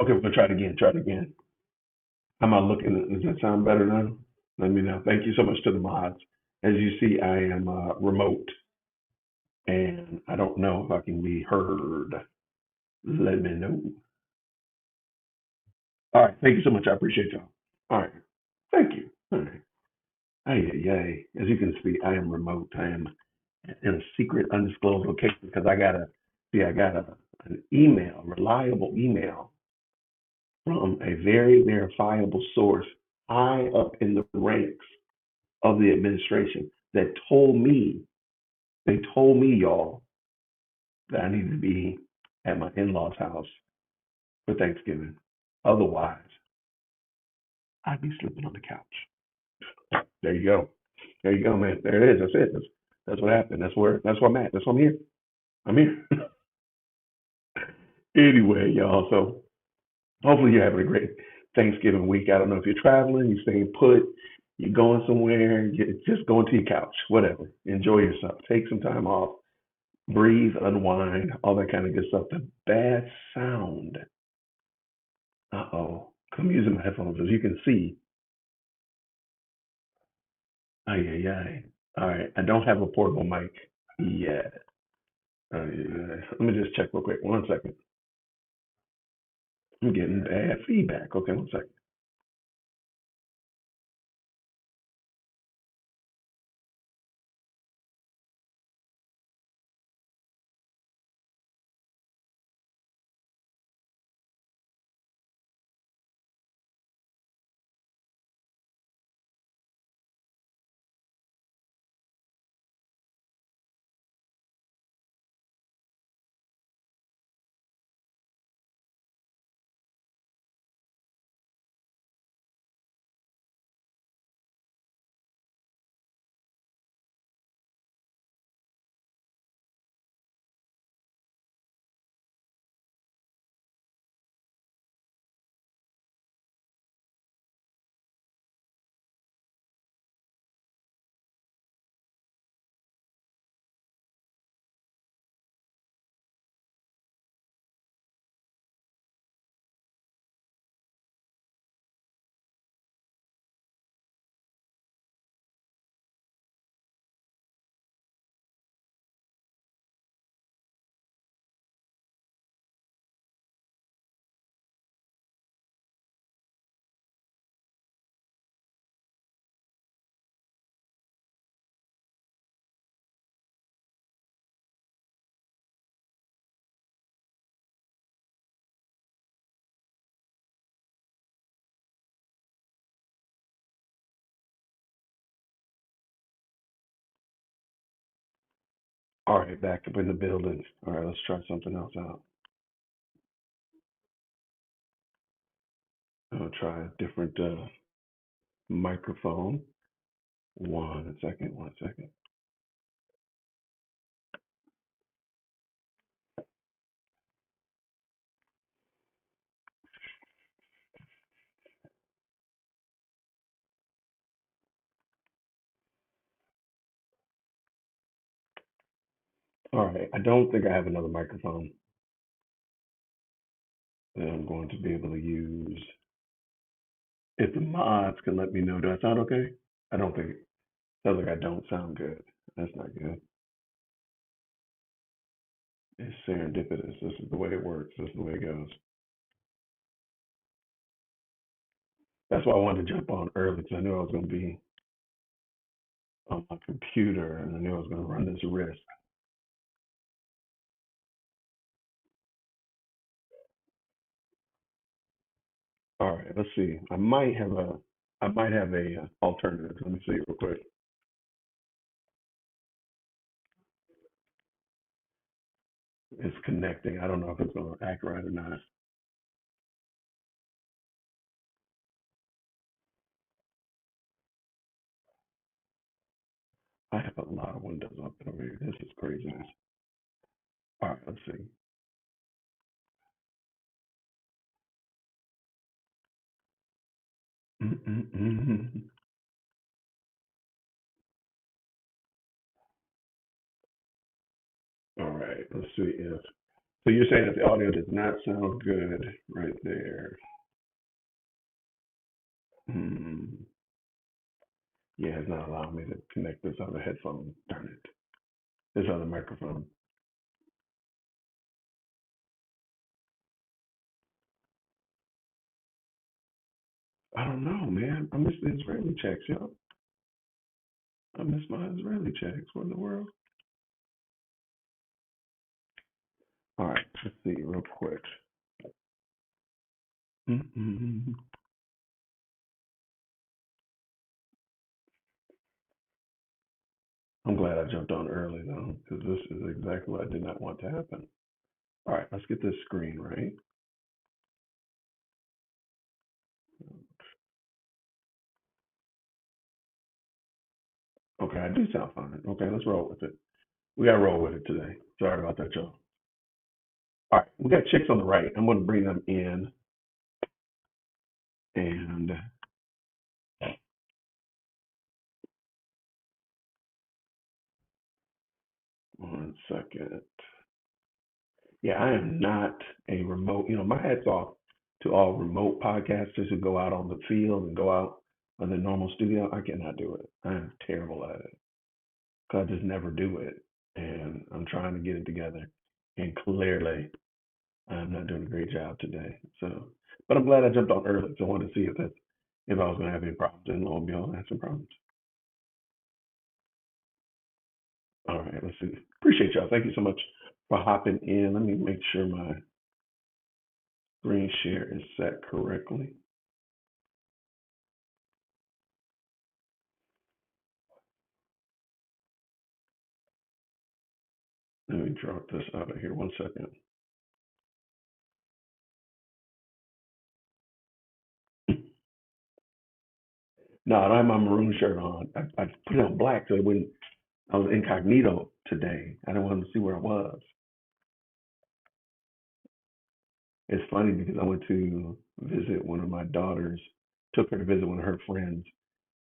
Okay, we're gonna try it again. Try it again. How am I looking? Does that sound better now? Let me know. Thank you so much to the mods. As you see, I am remote, and I don't know if I can be heard. Let me know. All right. Thank you so much. I appreciate y'all. All right. Thank you. All right. Ay, ay, ay. As you can see, I am remote. I am in a secret, undisclosed location because I got an email, reliable email from a very verifiable source high up in the ranks of the administration that told me, y'all, that I needed to be at my in-laws' house for Thanksgiving. Otherwise, I'd be sleeping on the couch. There you go. There you go, man. There it is. That's it. That's what happened. That's where I'm at. That's why I'm here. I'm here. Anyway, y'all. So hopefully you're having a great Thanksgiving week. I don't know if you're traveling, you're staying put, you're going somewhere, you're just going to your couch, whatever. Enjoy yourself. Take some time off, breathe, unwind, all that kind of good stuff. The bad sound. Uh-oh. I'm using my headphones. As you can see, ay, ay, ay. All right. I don't have a portable mic yet. Let me just check real quick. One second. I'm getting bad feedback. Okay, one second. All right, back up in the building. All right, let's try something else out. I'll try a different microphone. One second, one second. All right, I don't think I have another microphone that I'm going to be able to use. If the mods can let me know, do I sound okay? I don't think, sounds like I don't sound good. That's not good. It's serendipitous. This is the way it works. This is the way it goes. That's why I wanted to jump on early because I knew I was going to be on my computer and I knew I was going to run this risk. All right, let's see. I might have a alternative. Let me see real quick. It's connecting. I don't know if it's going to act right or not. I have a lot of windows open over here. This is craziness. All right, let's see. Mm-mm-mm. All right, let's see if So you're saying that the audio does not sound good right there. Hmm. Yeah, it's not allowing me to connect this other headphone. Darn it. This other microphone. I don't know, man. I miss the Israeli checks, yo. I miss my Israeli checks. What in the world? All right, let's see real quick. Mm-mm. I'm glad I jumped on early though, because this is exactly what I did not want to happen. All right, let's get this screen right. Okay, I do sound fine. Okay, let's roll with it. We gotta roll with it today. Sorry about that, y'all. All right, we got chicks on the right. I'm gonna bring them in and 1 second. Yeah, I am not a remote. My hat's off to all remote podcasters who go out on the field and go out on the normal studio. I cannot do it. I am terrible at it because I just never do it. And I'm trying to get it together. And clearly, I'm not doing a great job today. So, but I'm glad I jumped on early. So I wanted to see if I was going to have any problems. And lo and behold, I had some problems. All right, let's see. Appreciate y'all. Thank you so much for hopping in. Let me make sure my screen share is set correctly. Let me drop this out of here 1 second. No, I don't have my maroon shirt on. I put it on black so it wouldn't. I was incognito today. I didn't want to see where I was. It's funny because I went to visit one of my daughters, took her to visit one of her friends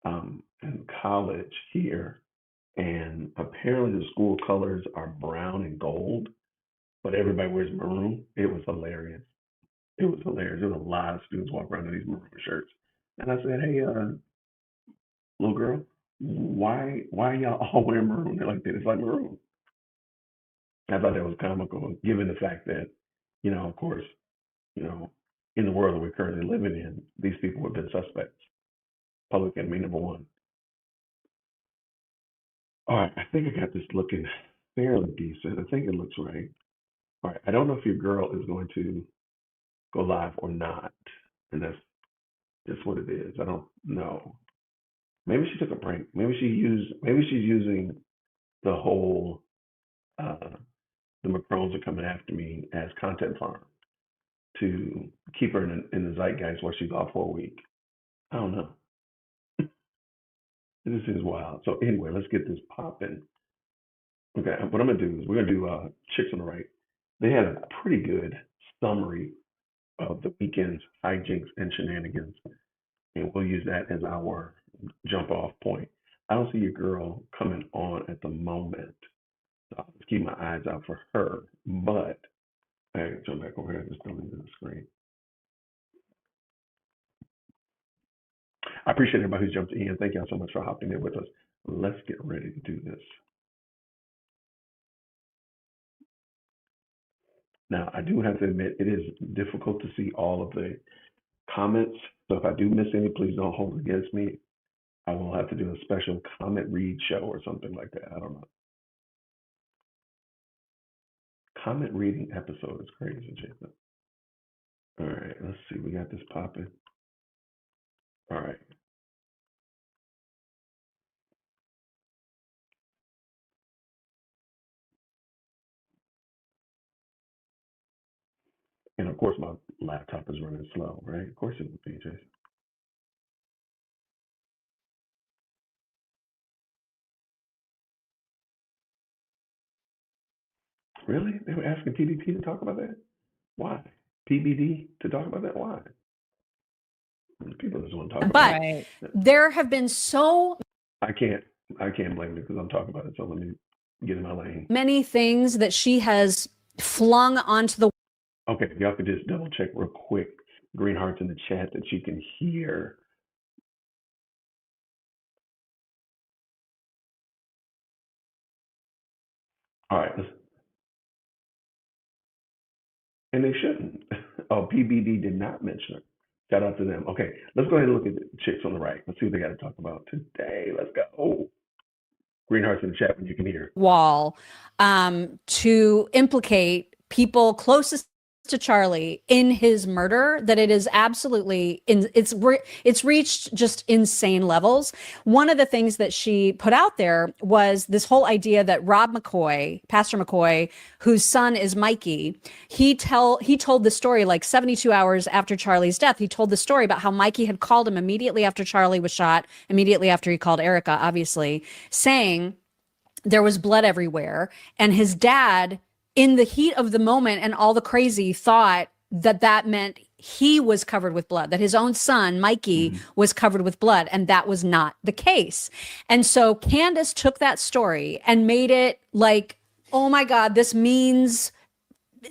in college here, and apparently the school colors are brown and gold, but everybody wears maroon. It was hilarious. It was hilarious. There was a lot of students walking around in these maroon shirts, and I said, "Hey, little girl, why y'all all wearing maroon?" They're like, "It's like maroon." I thought that was comical, given the fact that, of course, you know, in the world that we're currently living in, these people have been suspects. Public enemy number one. All right, I think I got this looking fairly decent. I think it looks right. All right, I don't know if your girl is going to go live or not, and that's just what it is. I don't know. Maybe she took a break. Maybe she's using the whole uh, the Macrones are coming after me as content farm to keep her in the zeitgeist while she's off for a week. I don't know. This is wild. So anyway, let's get this popping. Okay, what I'm gonna do is we're gonna do Chicks on the Right. They had a pretty good summary of the weekend's hijinks and shenanigans, and we'll use that as our jump off point. I don't see your girl coming on at the moment, so I'll just keep my eyes out for her. But I gotta jump back over here and just delete the screen. I appreciate everybody who jumped in. Thank y'all so much for hopping in with us. Let's get ready to do this. Now, I do have to admit, it is difficult to see all of the comments. So if I do miss any, please don't hold it against me. I will have to do a special comment read show or something like that. I don't know. Comment reading episode is crazy, Jason. All right, let's see. We got this popping. All right. And of course, my laptop is running slow, right? Of course it would be, Jason. Really? They were asking PDP to talk about that? Why? PBD to talk about that? Why? People just want to talk about it. But there have been so I can't blame you because I'm talking about it. So let me get in my lane. many things that she has flung onto the. Okay, if y'all could just double check real quick, green hearts in the chat that you can hear. All right, and they shouldn't. Oh, PBD did not mention it. Shout out to them. Okay, let's go ahead and look at the chicks on the right. Let's see what they got to talk about today. Let's go. Oh, green hearts in the chat when you can hear. Wall to implicate people closest to Charlie in his murder, that it is absolutely it's reached just insane levels. One of the things that she put out there was this whole idea that Rob McCoy, Pastor McCoy, whose son is Mikey, he told the story like 72 hours after Charlie's death. He told the story about how Mikey had called him immediately after Charlie was shot, immediately after he called Erica, obviously, saying there was blood everywhere, and his dad, in the heat of the moment and all the crazy, thought that that meant he was covered with blood, that his own son, Mikey, was covered with blood. And that was not the case. And so Candace took that story and made it like, oh my God, this means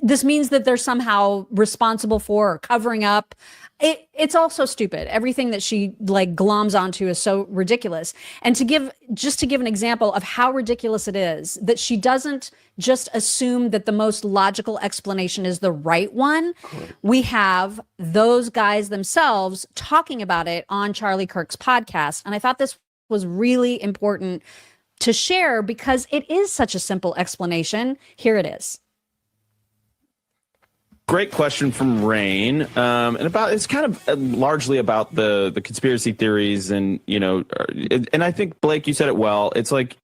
that they're somehow responsible for or covering up. It's also stupid. Everything that she like gloms onto is so ridiculous. And to give an example of how ridiculous it is, that she doesn't just assume that the most logical explanation is the right one. Correct. We have those guys themselves talking about it on Charlie Kirk's podcast. And I thought this was really important to share because it is such a simple explanation. Here it is. Great question from Rain, and it's kind of largely about the conspiracy theories, and and I think Blake, you said it well. It's like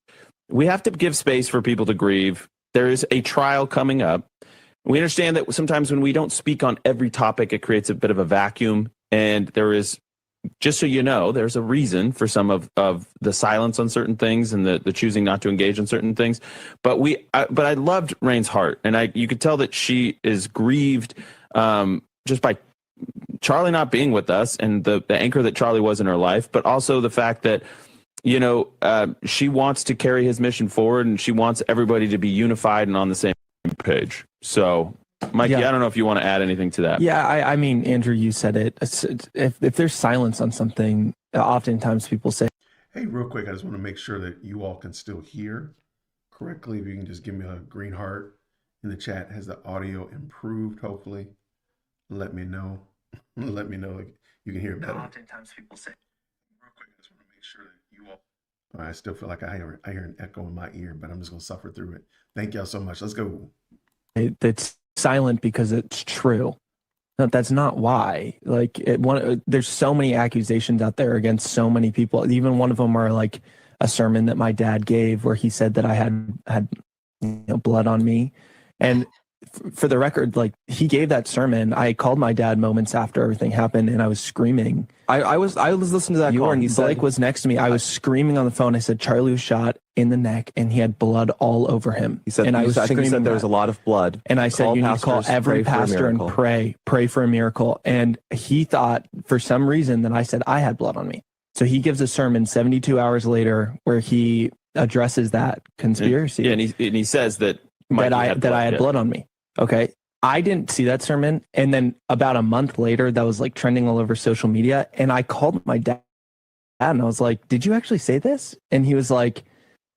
we have to give space for people to grieve. There is a trial coming up. We understand that sometimes when we don't speak on every topic, it creates a bit of a vacuum, and there is, just so you know, there's a reason for some of the silence on certain things and the choosing not to engage in certain things. But I loved Rain's heart, and you could tell that she is grieved just by Charlie not being with us and the anchor that Charlie was in her life, but also the fact that she wants to carry his mission forward, and she wants everybody to be unified and on the same page. So, Mikey, I don't know if you want to add anything to that. Yeah, I mean, Andrew, you said it. If there's silence on something, oftentimes people say, hey, real quick, I just want to make sure that you all can still hear correctly. If you can just give me a green heart in the chat. Has the audio improved, hopefully? Let me know. Let me know if you can hear better. oftentimes people say, Real quick, I just want to make sure that you all... I still feel like I hear an echo in my ear, but I'm just going to suffer through it. Thank y'all so much. Let's go. it's silent because it's true. No, that's not why. Like, there's so many accusations out there against so many people. Even one of them are like a sermon that my dad gave where he said that I had blood on me. And for the record, like, he gave that sermon. I called my dad moments after everything happened, and I was screaming. I was listening to that call, and he Blake was next to me. I was screaming on the phone. I said Charlie was shot in the neck, and he had blood all over him. He said, and I think he said there was a lot of blood. And I said, you need to call every pastor and pray for a miracle. And he thought, for some reason, that I said I had blood on me. So he gives a sermon 72 hours later where he addresses that conspiracy. Yeah, and he says that I had blood on me. Okay. I didn't see that sermon. And then about a month later, that was like trending all over social media. And I called my dad and I was like, did you actually say this? And he was like,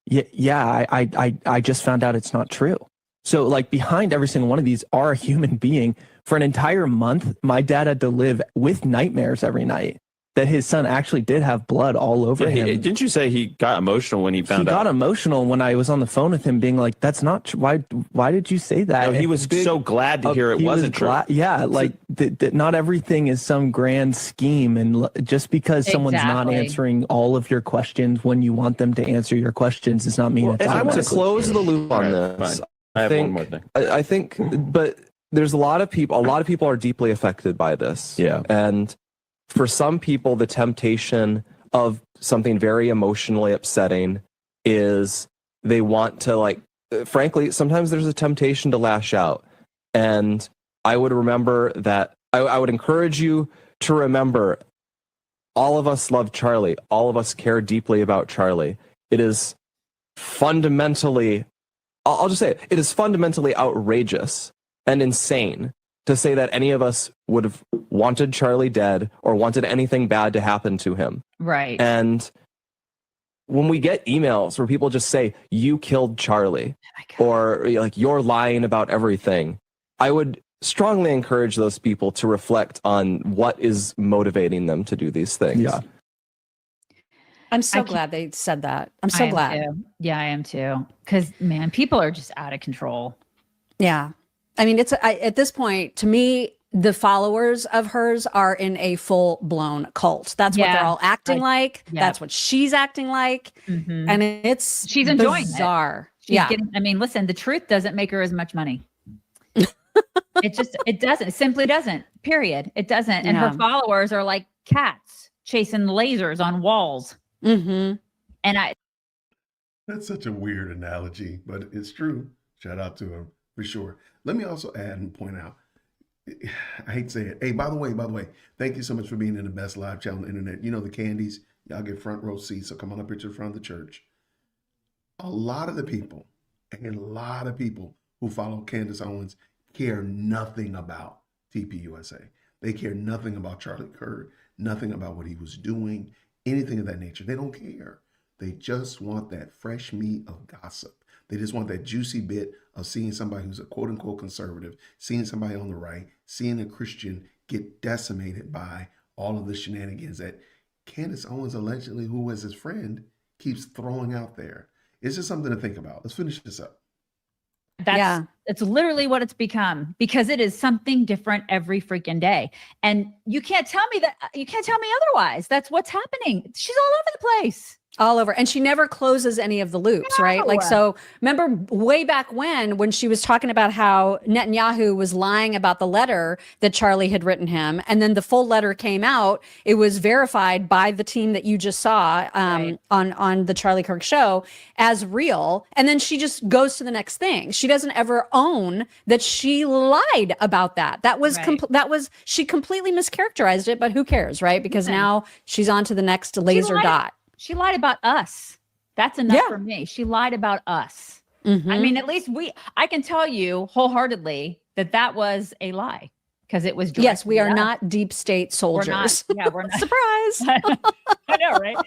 yeah, I just found out it's not true. So like behind every single one of these are a human being. For an entire month, my dad had to live with nightmares every night that his son actually did have blood all over him. Didn't you say he got emotional when he found out? He got emotional when I was on the phone with him being like, that's not true. Why did you say that? No, he was so glad to hear it wasn't true. Yeah, like not everything is some grand scheme. And just because someone's not answering all of your questions when you want them to answer your questions does not mean it's I want to close the loop on this. I have one more thing. I think, but there's a lot of people are deeply affected by this. Yeah. And for some people, the temptation of something very emotionally upsetting is they want to, frankly, sometimes there's a temptation to lash out. And I would remember that, I would encourage you to remember, all of us love Charlie. All of us care deeply about Charlie. It is fundamentally I'll just say it is fundamentally outrageous and insane to say that any of us would have wanted Charlie dead or wanted anything bad to happen to him. Right. And when we get emails where people just say, you killed Charlie, or like, you're lying about everything, I would strongly encourage those people to reflect on what is motivating them to do these things. Yeah. I'm so glad they said that. I'm so glad. Too. Yeah, I am too. Because, man, people are just out of control. Yeah. I mean, at this point, to me, the followers of hers are in a full blown cult. That's what they're all acting like. Yeah. That's what she's acting like. Mm-hmm. And she's enjoying bizarre. It. She's getting, I mean, listen, the truth doesn't make her as much money. It doesn't. It simply doesn't. Period. It doesn't. And her followers are like cats chasing lasers on walls. Mm-hmm. And that's such a weird analogy, but it's true. Shout out to him for sure. Let me also add and point out, I hate to say it. Hey, by the way, thank you so much for being in the best live channel on the internet. You know, the Candies, y'all get front row seats. So come on up here to the front of the church. A lot of people who follow Candace Owens care nothing about TPUSA. They care nothing about Charlie Kirk, nothing about what he was doing, anything of that nature. They don't care. They just want that fresh meat of gossip. They just want that juicy bit of seeing somebody who's a quote unquote conservative, seeing somebody on the right, seeing a Christian get decimated by all of the shenanigans that Candace Owens, allegedly, who was his friend, keeps throwing out there. It's just something to think about. Let's finish this up. It's literally what it's become, because it is something different every freaking day. And you can't tell me otherwise. That's what's happening. She's all over the place. All over. And she never closes any of the loops, right? Like, so remember way back when she was talking about how Netanyahu was lying about the letter that Charlie had written him. And then the full letter came out. It was verified by the team that you just saw on the Charlie Kirk show as real. And then she just goes to the next thing. She doesn't ever own that she lied about that. That was, she completely mischaracterized it, but who cares, right? Because now she's on to the next laser dot. She lied about us. That's enough for me. She lied about us. Mm-hmm. I mean, at least I can tell you wholeheartedly that was a lie, because it was. Yes, we are not deep state soldiers. We're not. Surprise. I know, right?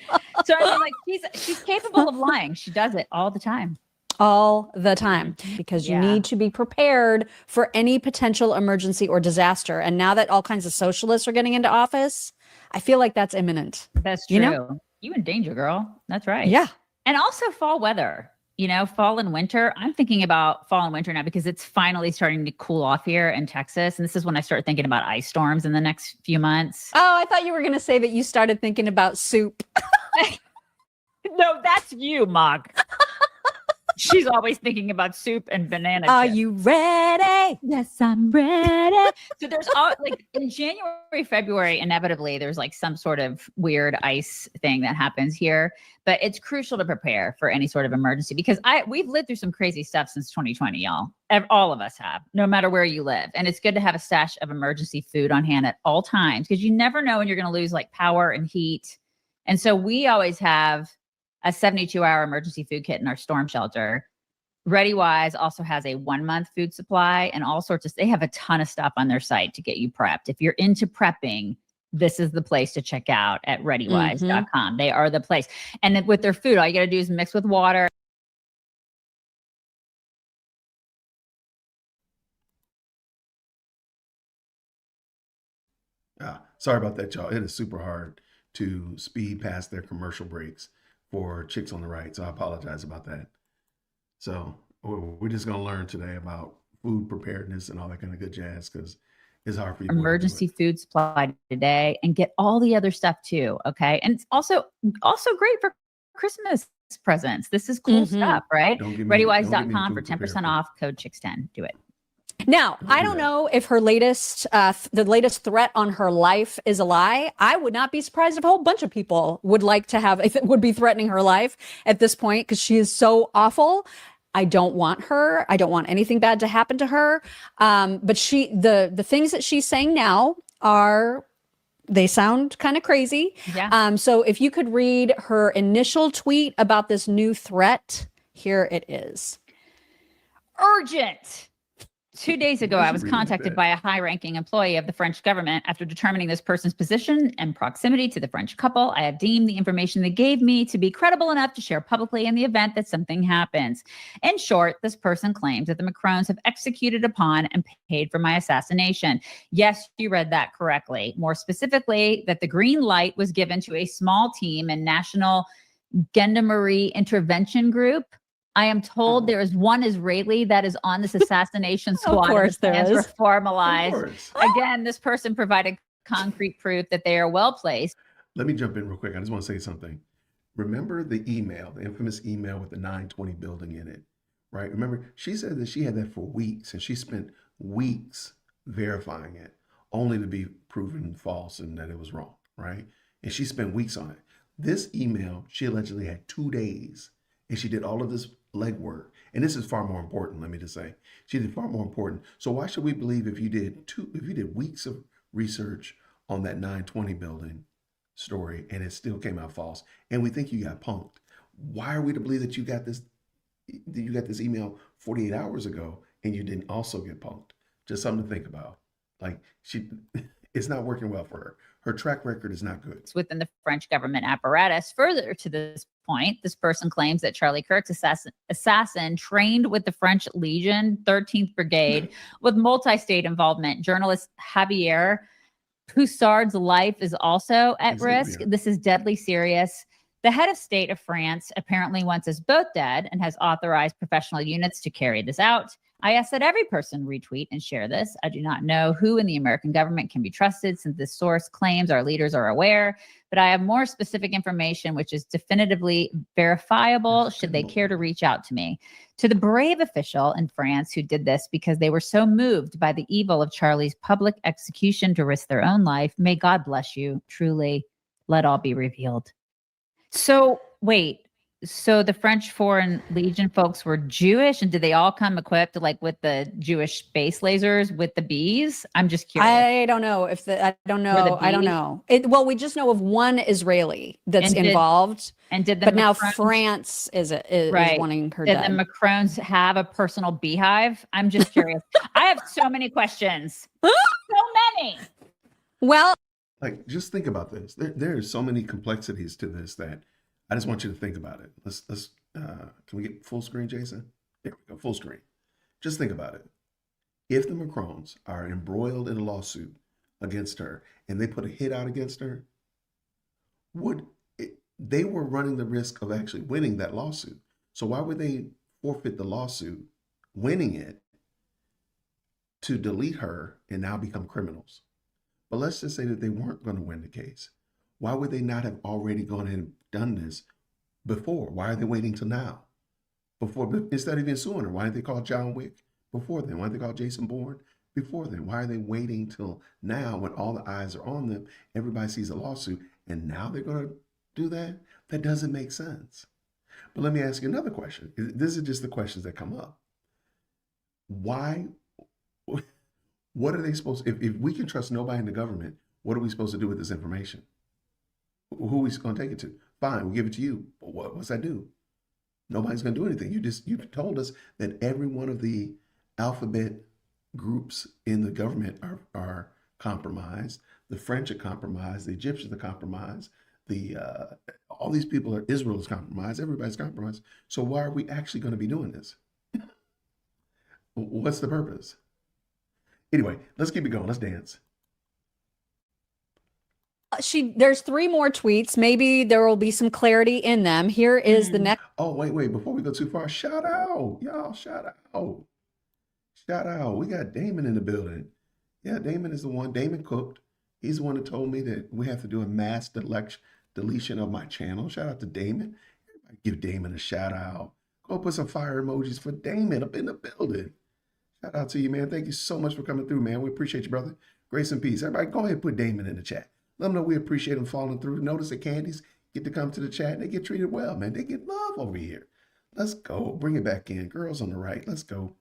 So I mean, like, she's capable of lying. She does it all the time. All the time, because you need to be prepared for any potential emergency or disaster. And now that all kinds of socialists are getting into office, I feel like that's imminent. That's true. You know? You in danger, girl. That's right. Yeah. And also fall weather, fall and winter. I'm thinking about fall and winter now because it's finally starting to cool off here in Texas. And this is when I start thinking about ice storms in the next few months. Oh, I thought you were going to say that you started thinking about soup. No, that's you, Mog. She's always thinking about soup and banana chips. Are you ready? Yes, I'm ready. So there's all, like, in January, February, inevitably there's like some sort of weird ice thing that happens here. But it's crucial to prepare for any sort of emergency, because we've lived through some crazy stuff since 2020, y'all. All of us have, no matter where you live. And it's good to have a stash of emergency food on hand at all times, because you never know when you're going to lose like power and heat. And so we always have a 72-hour emergency food kit in our storm shelter. ReadyWise also has a 1-month food supply and all sorts of, they have a ton of stuff on their site to get you prepped. If you're into prepping, this is the place to check out at readywise.com. Mm-hmm. They are the place. And with their food, all you got to do is mix with water. Sorry about that, y'all. It is super hard to speed past their commercial breaks for Chicks on the Right. So I apologize about that. So we're just going to learn today about food preparedness and all that kind of good jazz, because it's hard for you. Emergency food supply today, and get all the other stuff too. Okay. And it's also great for Christmas presents. This is cool stuff, right? ReadyWise.com for 10% off, code Chicks10. Do it. Now, I don't know if her latest, the latest threat on her life is a lie. I would not be surprised if a whole bunch of people would like to have, if it would be threatening her life at this point, because she is so awful. I don't want her. I don't want anything bad to happen to her. But the things that she's saying now they sound kind of crazy. Yeah. So if you could read her initial tweet about this new threat, here it is. urgent. 2 days ago, Why I is was she reading contacted that? by a high-ranking employee of the French government after determining this person's position and proximity to the French couple. I have deemed the information they gave me to be credible enough to share publicly in the event that something happens. In short, this person claims that the Macrons have executed upon and paid for my assassination. Yes, you read that correctly. More specifically, that the green light was given to a small team and national Gendarmerie intervention group. I am told there is one Israeli that is on this assassination squad. course and the there plans were is. Of formalized. course. Again, this person provided concrete proof that they are well placed. Let me jump in real quick. I just want to say something. Remember the email, the infamous email with the 920 building in it, right? Remember, she said that she had that for weeks and she spent weeks verifying it only to be proven false and that it was wrong, right? And she spent weeks on it. This email, she allegedly had 2 days and she did all of this legwork. And this is far more important, let me just say. She did far more important. So why should we believe if you did weeks of research on that 920 building story and it still came out false and we think you got punked, why are we to believe that you got this email 48 hours ago and you didn't also get punked? Just something to think about. Like, it's not working well for her. Her track record is not good. Within the French government apparatus. Further to this point, this person claims that Charlie Kirk's assassin trained with the French Legion 13th Brigade with multi-state involvement. Journalist Javier Poussard's life is also at risk. This is deadly serious. The head of state of France apparently wants us both dead and has authorized professional units to carry this out. I ask that every person retweet and share this. I do not know who in the American government can be trusted since this source claims our leaders are aware, but I have more specific information which is definitively verifiable should they care to reach out to me. To the brave official in France who did this because they were so moved by the evil of Charlie's public execution to risk their own life, may God bless you. Truly, let all be revealed. So wait. So the French Foreign Legion folks were Jewish, and did they all come equipped like with the Jewish space lasers with the bees? I'm just curious. I don't know if I don't know. I don't know. Well, we just know of one Israeli that's involved. But now France is wanting her dead. Did the Macrons have a personal beehive? I'm just curious. I have so many questions. So many. Well, like, just think about this. There are so many complexities to this that I just want you to think about it. Let's can we get full screen, Jason? There we go, full screen. Just think about it. If the Macrons are embroiled in a lawsuit against her and they put a hit out against her, they were running the risk of actually winning that lawsuit. So why would they forfeit the lawsuit, winning it, to delete her and now become criminals? But let's just say that they weren't going to win the case. Why would they not have already gone ahead and done this before? Why are they waiting till now? Instead of even suing her, why didn't they call John Wick before then? Why didn't they call Jason Bourne before then? Why are they waiting till now when all the eyes are on them? Everybody sees a lawsuit, and now they're going to do that? That doesn't make sense. But let me ask you another question. This is just the questions that come up. Why? What are they supposed to, if we can trust nobody in the government, what are we supposed to do with this information? Who are we going to take it to? Fine, we'll give it to you. But what's that do? Nobody's going to do anything. You told us that every one of the alphabet groups in the government are compromised. The French are compromised. The Egyptians are compromised. All these people are, Israel is compromised. Everybody's compromised. So why are we actually going to be doing this? What's the purpose? Anyway, let's keep it going. Let's dance. There's 3 more tweets. Maybe there will be some clarity in them. Here is the next. Oh, wait. Before we go too far, shout out. Y'all, shout out. Shout out. We got Damon in the building. Yeah, Damon is the one. Damon cooked. He's the one that told me that we have to do a mass deletion of my channel. Shout out to Damon. Everybody give Damon a shout out. Go put some fire emojis for Damon up in the building. Shout out to you, man. Thank you so much for coming through, man. We appreciate you, brother. Grace and peace. Everybody, go ahead and put Damon in the chat. Let them know we appreciate them falling through. Notice that Candies get to come to the chat. They get treated well, man. They get love over here. Let's go. Bring it back in. Girls on the right. Let's go.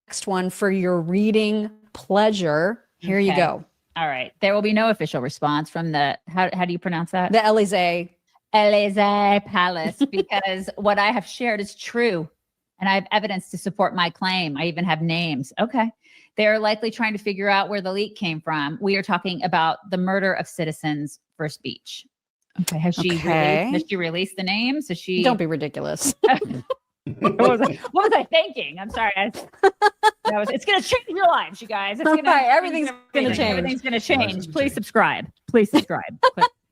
Next one for your reading pleasure. Here you go. All right. There will be no official response from the, how do you pronounce that? The Elysee. Elysee Palace, because what I have shared is true. And I have evidence to support my claim. I even have names. Okay. They're likely trying to figure out where the leak came from. We are talking about the murder of citizens for speech. Okay. Has she released the names? Has she? Don't be ridiculous. What was I thinking? I'm sorry. It's going to change your lives, you guys. It's gonna, everything's going to change. Everything's going to change. Please subscribe. Please subscribe.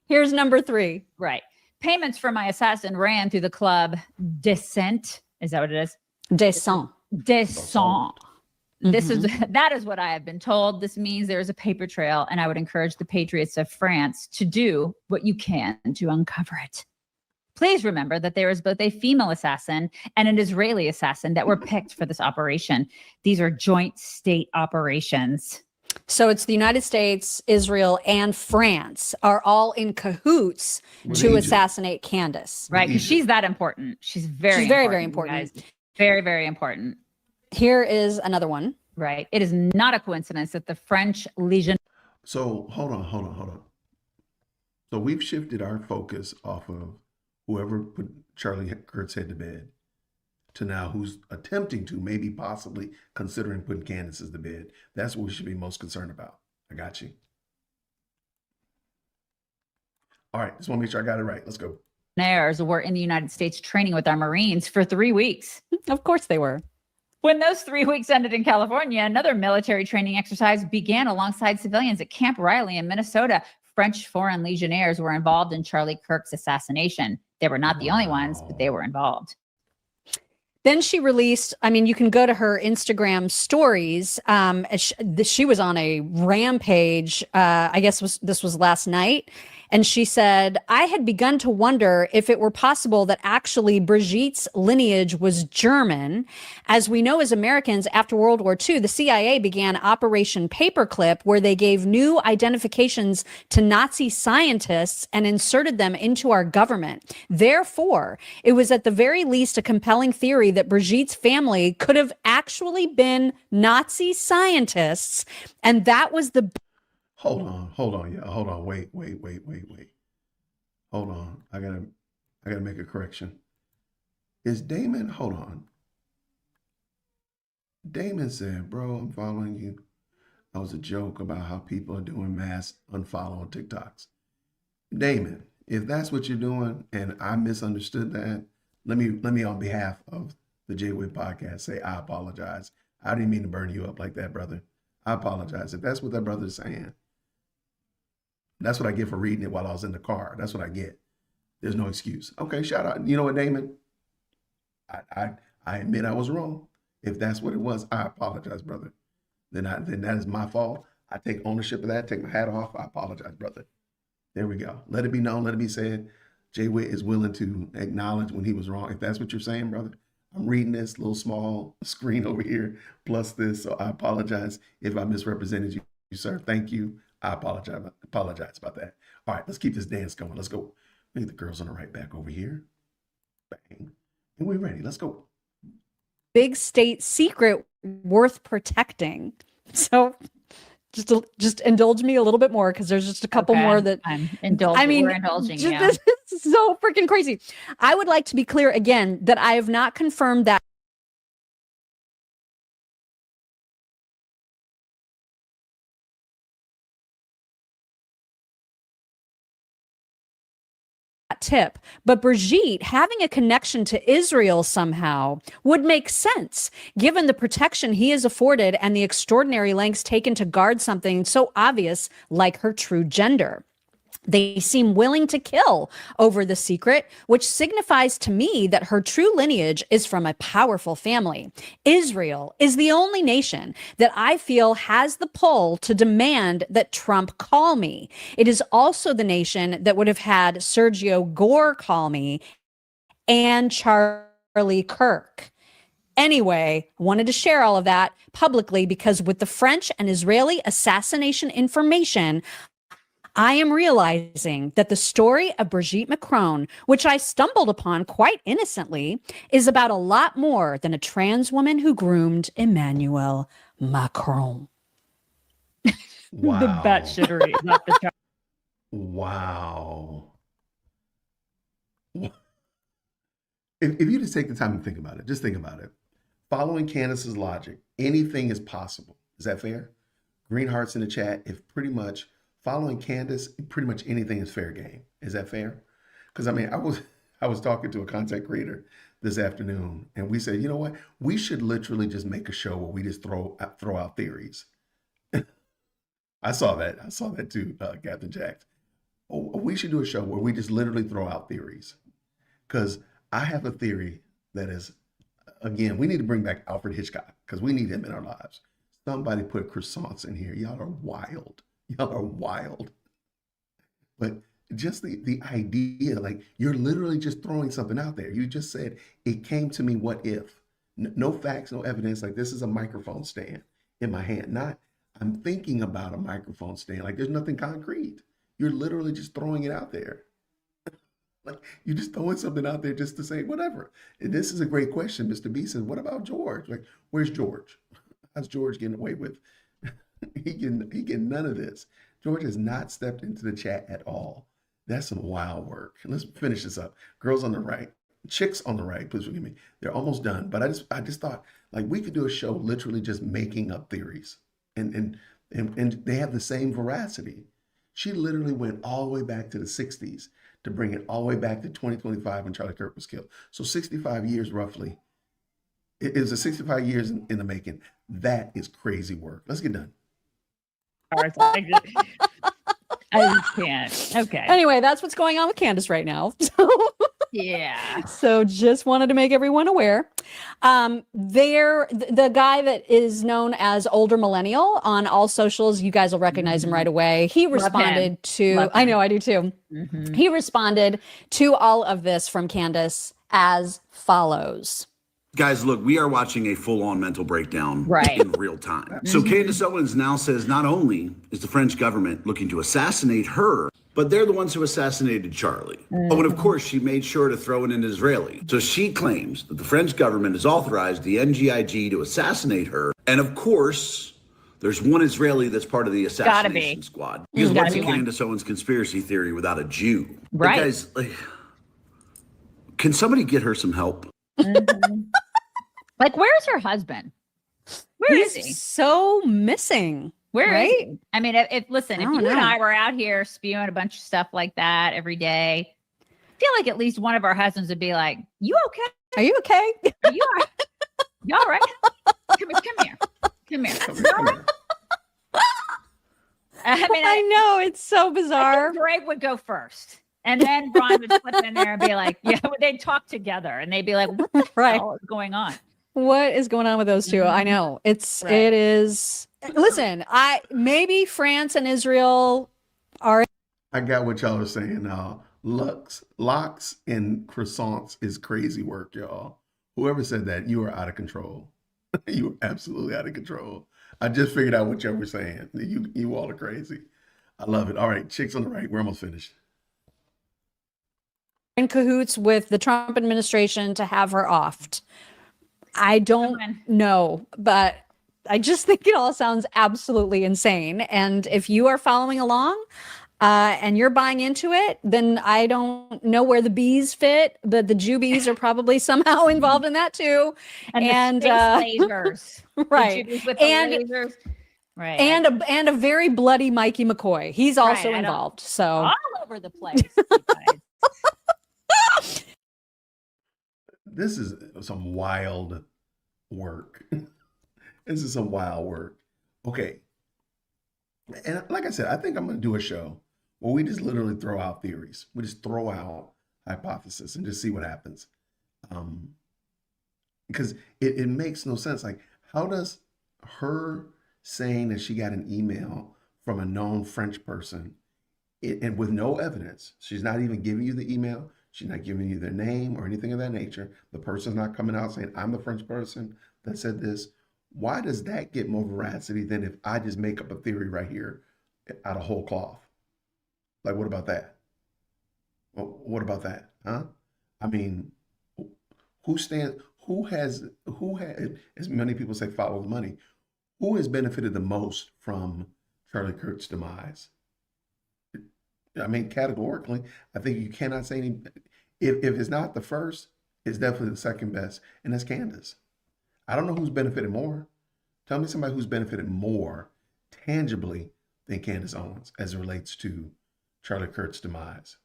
Here's number 3. Right. Payments for my assassin ran through the club Descent. Is that what it is? Descent. Descent. That is what I have been told. This means there is a paper trail, and I would encourage the patriots of France to do what you can to uncover it. Please remember that there is both a female assassin and an Israeli assassin that were picked for this operation. These are joint state operations. So it's the United States, Israel, and France are all in cahoots to assassinate Candace. Right, because she's that important. She's very, very important. Guys. Very, very important. Here is another one. Right. It is not a coincidence that the French Legion. So hold on. So we've shifted our focus off of whoever put Charlie Kirk's head to bed to now who's attempting to, maybe possibly considering putting Candace's to bed. That's what we should be most concerned about. I got you. All right, just want to make sure I got it right. Let's go. Were in the United States training with our Marines for 3 weeks. Of course they were. When those 3 weeks ended in California, another military training exercise began alongside civilians at Camp Riley in Minnesota. French Foreign Legionnaires were involved in Charlie Kirk's assassination. They were not the only ones, but they were involved. Then she released, you can go to her Instagram stories. She was on a rampage. I guess this was last night. And she said, I had begun to wonder if it were possible that actually Brigitte's lineage was German. As we know, as Americans, after World War II, the CIA began Operation Paperclip, where they gave new identifications to Nazi scientists and inserted them into our government. Therefore, it was at the very least a compelling theory that Brigitte's family could have actually been Nazi scientists. And that was the... Hold on, yeah. Hold on. Wait. Hold on. I gotta make a correction. Is Damon, hold on. Damon said, bro, I'm following you. That was a joke about how people are doing mass unfollow on TikToks. Damon, if that's what you're doing and I misunderstood that, let me on behalf of the J-Wit podcast say I apologize. I didn't mean to burn you up like that, brother. I apologize. If that's what that brother's saying, that's what I get for reading it while I was in the car. That's what I get. There's no excuse. Okay, shout out. You know what, Damon? I admit I was wrong. If that's what it was, I apologize, brother. Then that is my fault. I take ownership of that. Take my hat off. I apologize, brother. There we go. Let it be known. Let it be said. Jay Witt is willing to acknowledge when he was wrong. If that's what you're saying, brother, I'm reading this little small screen over here plus this. So I apologize if I misrepresented you, sir. Thank you. I apologize about that. All right, let's keep this dance going. Let's go. Maybe the girls on the right back over here. Bang. And we're ready. Let's go. Big state secret worth protecting. So just indulge me a little bit more because there's just a couple more that I'm indulging. We're indulging. Yeah. This is so freaking crazy. I would like to be clear again that I have not confirmed that tip, but Brigitte having a connection to Israel somehow would make sense given the protection he is afforded and the extraordinary lengths taken to guard something so obvious like her true gender. They seem willing to kill over the secret, which signifies to me that her true lineage is from a powerful family. Israel is the only nation that I feel has the pull to demand that Trump call me. It is also the nation that would have had Sergio Gore call me and Charlie Kirk. Anyway, wanted to share all of that publicly because with the French and Israeli assassination information, I am realizing that the story of Brigitte Macron, which I stumbled upon quite innocently, is about a lot more than a trans woman who groomed Emmanuel Macron. Wow. The batshittery, not the Wow. if you just take the time to think about it, just think about it. Following Candace's logic, anything is possible. Is that fair? Green hearts in the chat. If pretty much following Candace, pretty much anything is fair game. Is that fair? Because I mean, I was talking to a content creator this afternoon, and we said, you know what? We should literally just make a show where we just throw out theories. I saw that. I saw that too, Captain Jack. Oh, we should do a show where we just literally throw out theories. Because I have a theory that is, again, we need to bring back Alfred Hitchcock because we need him in our lives. Somebody put croissants in here. Y'all are wild. Y'all are wild. But just the idea, like you're literally just throwing something out there. You just said, it came to me, what if? No facts, no evidence. Like this is a microphone stand in my hand. Not, I'm thinking about a microphone stand. Like there's nothing concrete. You're literally just throwing it out there. Like you're just throwing something out there just to say whatever. And this is a great question. Mr. B says, what about George? Like, where's George? How's George getting away with? he can none of this. George has not stepped into the chat at all. That's some wild work. Let's finish this up. Girls on the right, chicks on the right, please forgive me. They're almost done. But I just thought like we could do a show literally just making up theories. And they have the same veracity. She literally went all the way back to the 60s to bring it all the way back to 2025 when Charlie Kirk was killed. So 65 years roughly. It is a 65 years in the making. That is crazy work. Let's get done. I just can't. Okay. Anyway, that's what's going on with Candace right now. Yeah. So just wanted to make everyone aware. The guy that is known as Older Millennial on all socials, you guys will recognize him right away. He responded to, I know, I do too. Mm-hmm. He responded to all of this from Candace as follows. Guys, look, we are watching a full-on mental breakdown in real time. So Candace Owens now says not only is the French government looking to assassinate her, but they're the ones who assassinated Charlie. Oh, and of course, she made sure to throw in an Israeli. So she claims that the French government has authorized the NGIG to assassinate her. And of course, there's one Israeli that's part of the assassination squad. Because what's a Candace Owens conspiracy theory without a Jew? Right. But guys, like, can somebody get her some help? Like, where's her husband? Where is he? So missing. Where is he? I mean, if you and I were out here spewing a bunch of stuff like that every day, I feel like at least one of our husbands would be like, "You okay? Are you okay? Are you all right? You all right? Come here. You all right?" I mean, I know, it's so bizarre. I think Greg would go first. And then Brian would slip in there and be like, yeah, they'd talk together and they'd be like, what the hell is going on? What is going on with those two? I know it is. Listen, maybe France and Israel are. I got what y'all are saying. Locks and croissants is crazy work, y'all. Whoever said that, you are out of control. You are absolutely out of control. I just figured out what y'all were saying. You all are crazy. I love it. All right, chicks on the right. We're almost finished. In cahoots with the Trump administration to have her offed. I don't know, but I just think it all sounds absolutely insane. And if you are following along and you're buying into it, then I don't know where the bees fit, but the Jew bees are probably somehow involved in that too. And lasers. Right. Lasers. Right. And a very bloody Mikey McCoy. He's also involved. So all over the place. This is some wild work. This is some wild work. Okay. And like I said, I think I'm going to do a show where we just literally throw out theories. We just throw out hypotheses and just see what happens. Because it makes no sense. Like, how does her saying that she got an email from a known French person and with no evidence, she's not even giving you the email, she's not giving you their name or anything of that nature. The person's not coming out saying, I'm the French person that said this. Why does that get more veracity than if I just make up a theory right here out of whole cloth? Like, what about that? What about that? Huh? I mean, who has, as many people say, follow the money, who has benefited the most from Charlie Kirk's demise? I mean, categorically, I think you cannot say if it's not the first, it's definitely the second best, and that's Candace. I don't know who's benefited more. Tell me somebody who's benefited more tangibly than Candace Owens as it relates to Charlie Kirk's demise.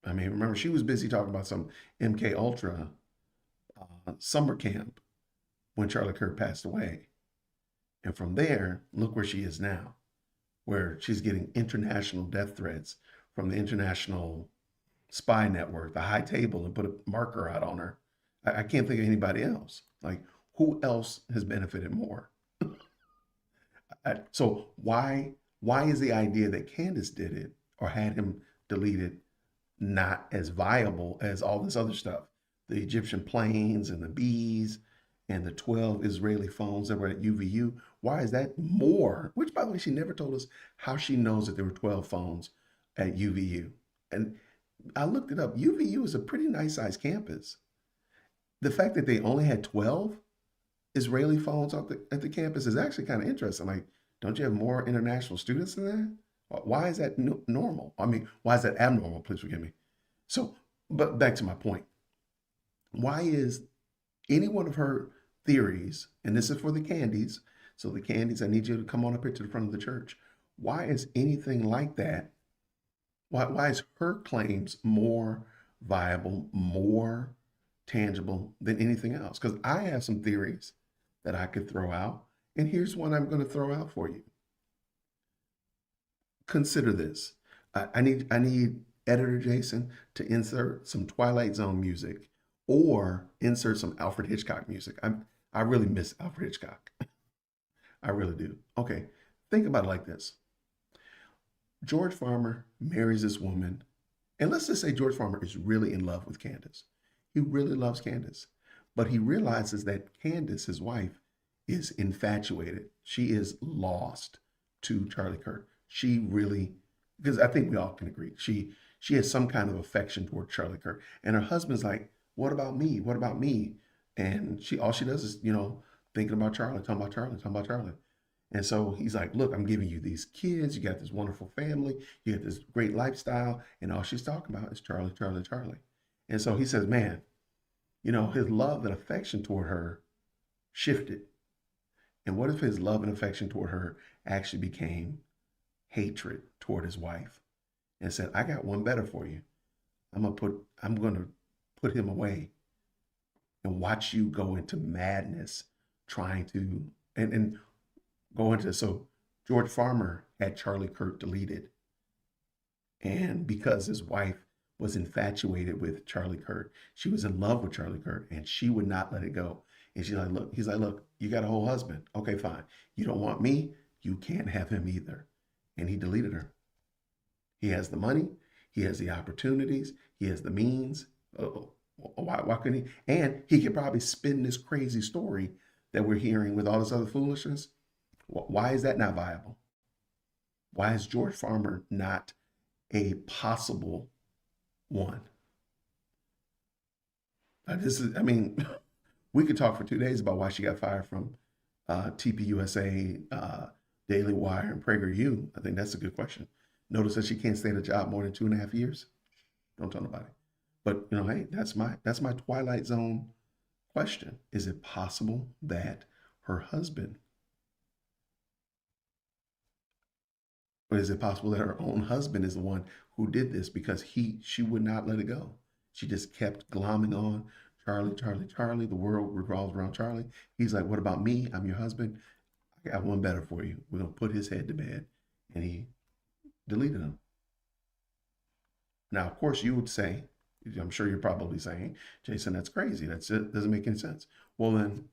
I mean, remember, she was busy talking about some MK Ultra summer camp when Charlie Kirk passed away. And from there, look where she is now, where she's getting international death threats from the international spy network, the high table, and put a marker out on her. I can't think of anybody else. Like, who else has benefited more? So why is the idea that Candace did it or had him deleted not as viable as all this other stuff? The Egyptian planes and the bees and the 12 Israeli phones that were at UVU. Why is that more? Which, by the way, she never told us how she knows that there were 12 phones at UVU. And I looked it up. UVU is a pretty nice sized campus. The fact that they only had 12 Israeli phones at the campus is actually kind of interesting. Like, don't you have more international students than that? Why is that normal? I mean, why is that abnormal? Please forgive me. So, but back to my point. Why is any one of her theories, and this is for the Candies, so the Candies, I need you to come on up here to the front of the church. Why is anything like that? Why is her claims more viable, more tangible than anything else? Because I have some theories that I could throw out, and here's one I'm going to throw out for you. Consider this. I need editor Jason to insert some Twilight Zone music or insert some Alfred Hitchcock music. I really miss Alfred Hitchcock. I really do. Okay, think about it like this. George Farmer marries this woman, and let's just say George Farmer is really in love with Candace. He really loves Candace, but he realizes that Candace, his wife, is infatuated. She is lost to Charlie Kirk. She really, because I think we all can agree, she has some kind of affection toward Charlie Kirk. And her husband's like, what about me? What about me? And all she does is, thinking about Charlie, talking about Charlie, talking about Charlie. And so he's like, look, I'm giving you these kids. You got this wonderful family. You got this great lifestyle. And all she's talking about is Charlie, Charlie, Charlie. And so he says, man, his love and affection toward her shifted. And what if his love and affection toward her actually became hatred toward his wife and said, I got one better for you. I'm going to put him away and watch you go into madness trying to, and go into, so George Farmer had Charlie Kirk deleted. And because his wife was infatuated with Charlie Kirk, she was in love with Charlie Kirk and she would not let it go. And he's like, look, you got a whole husband. Okay, fine. You don't want me. You can't have him either. And he deleted her. He has the money. He has the opportunities. He has the means. Why couldn't he? And he could probably spin this crazy story that we're hearing with all this other foolishness. Why is that not viable? Why is George Farmer not a possible one? We could talk for 2 days about why she got fired from TPUSA, Daily Wire, and PragerU. I think that's a good question. Notice that she can't stay at a job more than 2.5 years. Don't tell nobody. But hey, that's my Twilight Zone question. Is it possible that her husband, or is it possible that her own husband is the one who did this because she would not let it go? She just kept glomming on Charlie, Charlie, Charlie. The world revolves around Charlie. He's like, what about me? I'm your husband. I got one better for you. We're going to put his head to bed. And he deleted him. Now, of course, you would say, I'm sure you're probably saying, Jason, that's crazy. That doesn't make any sense. Well, then,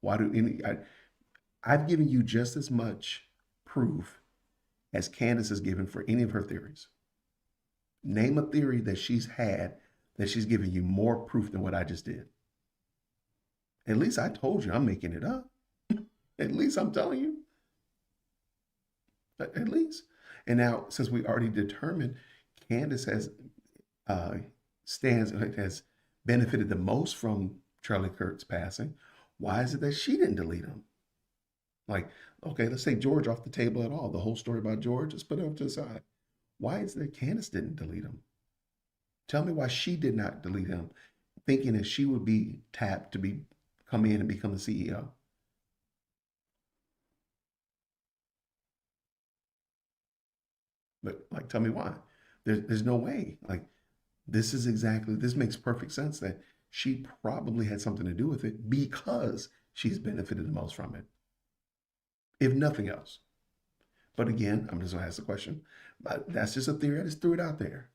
why I've given you just as much proof as Candace has given for any of her theories. Name a theory that she's had that she's giving you more proof than what I just did. At least I told you I'm making it up. At least I'm telling you. At least. And now, since we already determined Candace has benefited the most from Charlie Kirk's passing, why is it that she didn't delete him? Like, okay, let's take George off the table at all. The whole story about George, let's put it up to the side. Why is it that Candace didn't delete him? Tell me why she did not delete him, thinking that she would be tapped to come in and become the CEO. But like, tell me why. There's no way. Like, this makes perfect sense that she probably had something to do with it because she's benefited the most from it, if nothing else. But again, I'm just gonna ask the question. But that's just a theory. I just threw it out there.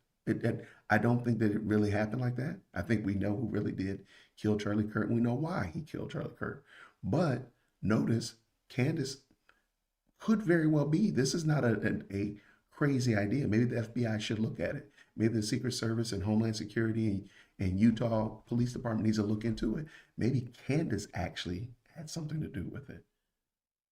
I don't think that it really happened like that. I think we know who really did kill Charlie Kirk, and we know why he killed Charlie Kirk. But notice, Candace could very well be. This is not a crazy idea. Maybe the FBI should look at it. Maybe the Secret Service and Homeland Security and Utah Police Department needs to look into it. Maybe Candace actually had something to do with it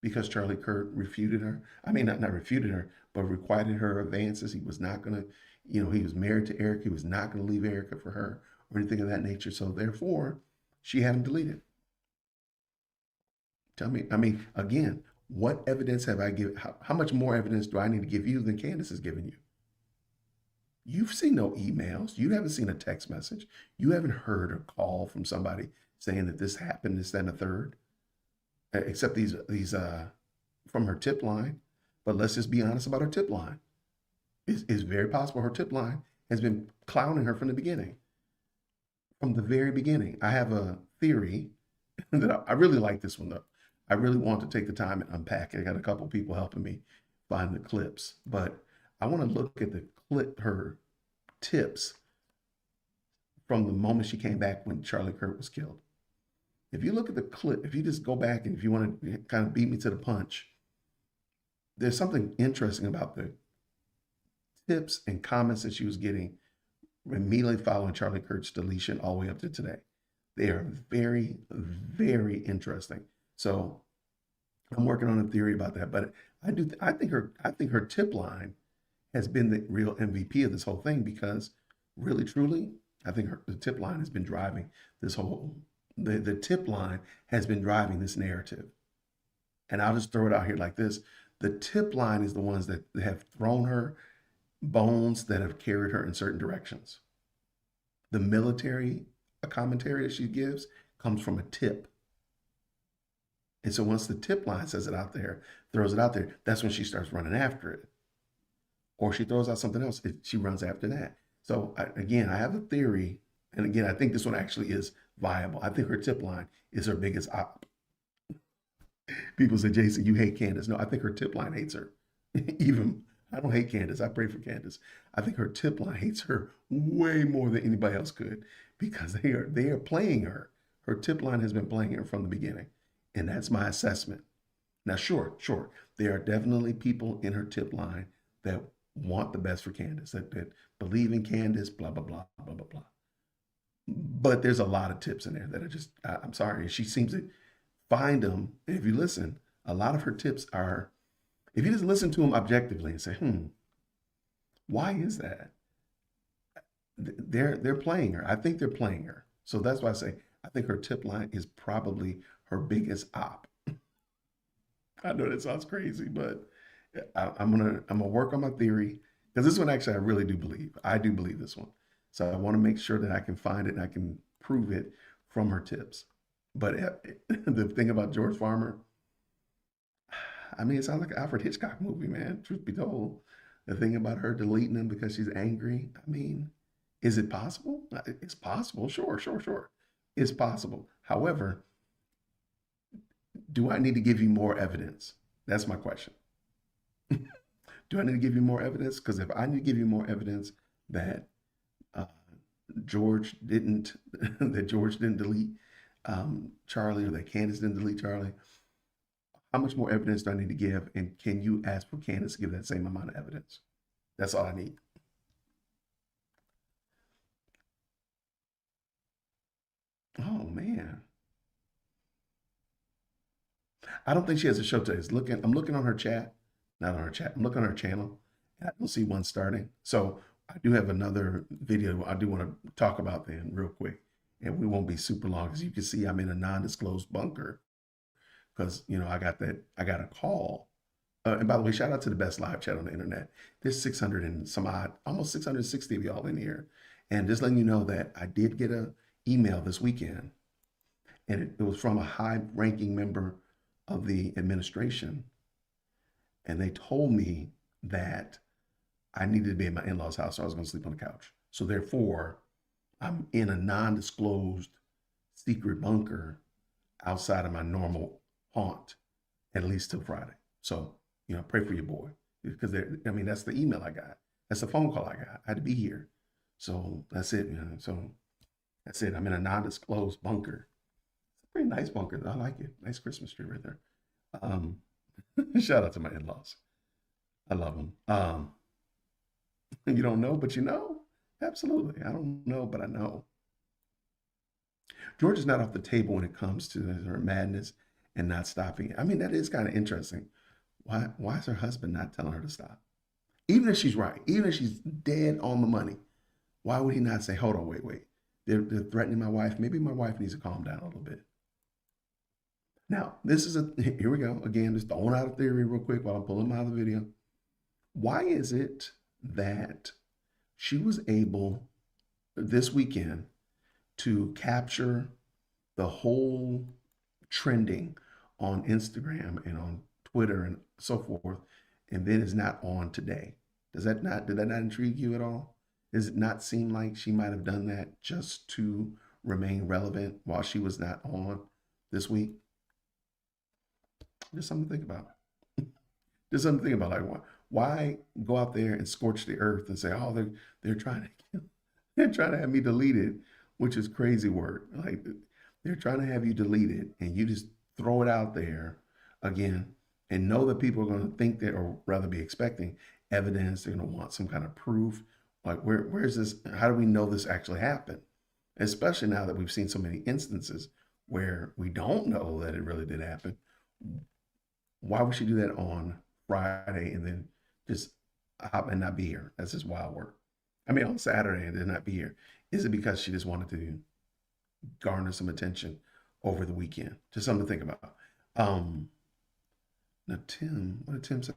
because Charlie Kirk refuted her. I mean, not refuted her, but requited her advances. He was not going to, he was married to Erica. He was not going to leave Erica for her or anything of that nature. So therefore, she had him deleted. Tell me, I mean, again, what evidence have I given? How much more evidence do I need to give you than Candace has given you? You've seen no emails. You haven't seen a text message. You haven't heard a call from somebody saying that this happened, this, that, and the third, except these from her tip line. But let's just be honest about her tip line. It's very possible her tip line has been clowning her from the beginning. From the very beginning. I have a theory that I really like this one, though. I really want to take the time and unpack it. I got a couple people helping me find the clips, but I want to look at her tips from the moment she came back when Charlie Kirk was killed. If you look at the clip, if you just go back and if you want to kind of beat me to the punch, there's something interesting about the tips and comments that she was getting immediately following Charlie Kirk's deletion all the way up to today. They are very, very interesting. So I'm working on a theory about that, but I think her tip line has been the real MVP of this whole thing because really, truly, I think the tip line has been driving this whole, the tip line has been driving this narrative. And I'll just throw it out here like this. The tip line is the ones that have thrown her bones that have carried her in certain directions. The military commentary that she gives comes from a tip. And so once the tip line says it out there, throws it out there, that's when she starts running after it. Or she throws out something else, she runs after that. So again, I have a theory. And again, I think this one actually is viable. I think her tip line is her biggest op. People say, Jason, you hate Candace. No, I think her tip line hates her. Even, I don't hate Candace. I pray for Candace. I think her tip line hates her way more than anybody else could because they are playing her. Her tip line has been playing her from the beginning. And that's my assessment. Now, sure, there are definitely people in her tip line that want the best for Candace, that believe in Candace, blah, blah, blah, blah, blah, blah. But there's a lot of tips in there that are just, I'm sorry, she seems to find them. And if you listen, a lot of her tips are, if you just listen to them objectively and say, why is that? They're playing her. I think they're playing her. So that's why I say, I think her tip line is probably her biggest op. I know that sounds crazy, but I'm gonna work on my theory because this one actually I really do believe. I do believe this one. So I want to make sure that I can find it and I can prove it from her tips. But the thing about George Farmer, I mean, it sounds like an Alfred Hitchcock movie, man. Truth be told, the thing about her deleting them because she's angry. I mean, is it possible? It's possible. Sure. It's possible. However, do I need to give you more evidence? That's my question. Do I need to give you more evidence? Because if I need to give you more evidence that George didn't delete Charlie, or that Candace didn't delete Charlie, how much more evidence do I need to give? And can you ask for Candace to give that same amount of evidence? That's all I need. Oh man. I don't think she has a show today. I'm looking on her chat, not on her chat. I'm looking on her channel. I don't see one starting. So I do have another video I do want to talk about then real quick. And we won't be super long. As you can see, I'm in a non-disclosed bunker because, I got a call. And by the way, shout out to the best live chat on the internet. There's 600 and some odd, almost 660 of y'all in here. And just letting you know that I did get an email this weekend, and it was from a high-ranking member of the administration, and they told me that I needed to be in my in-laws' house, so I was going to sleep on the couch. So therefore, I'm in a non-disclosed secret bunker outside of my normal haunt, at least till Friday. So, pray for your boy, because that's the email I got. That's the phone call I got. I had to be here. So that's it. So that's it. I'm in a non-disclosed bunker. It's a pretty nice bunker. I like it. Nice Christmas tree right there. Shout out to my in-laws. I love them. You don't know, but you know? Absolutely. I don't know, but I know. Georgia's not off the table when it comes to her madness and not stopping it. I mean, that is kind of interesting. Why is her husband not telling her to stop? Even if she's right, even if she's dead on the money, why would he not say, hold on, wait. They're threatening my wife. Maybe my wife needs to calm down a little bit. Now, here we go. Again, just throwing out a theory real quick while I'm pulling them out of the video. Why is it that she was able this weekend to capture the whole trending on Instagram and on Twitter and so forth, and then is not on today? Did that not intrigue you at all? Does it not seem like she might have done that just to remain relevant while she was not on this week? Just something to think about. Just something to think about. Like, why go out there and scorch the earth and say, oh, they're trying to have me deleted, which is crazy word. Like, they're trying to have you deleted, and you just throw it out there again and know that people are going to think that, or rather be expecting evidence. They're going to want some kind of proof. Like, where's this? How do we know this actually happened? Especially now that we've seen so many instances where we don't know that it really did happen. Why would she do that on Friday and then just hop and not be here? That's just wild work. I mean, on Saturday and then not be here. Is it because she just wanted to garner some attention over the weekend? Just something to think about. Now, Tim, what did Tim say?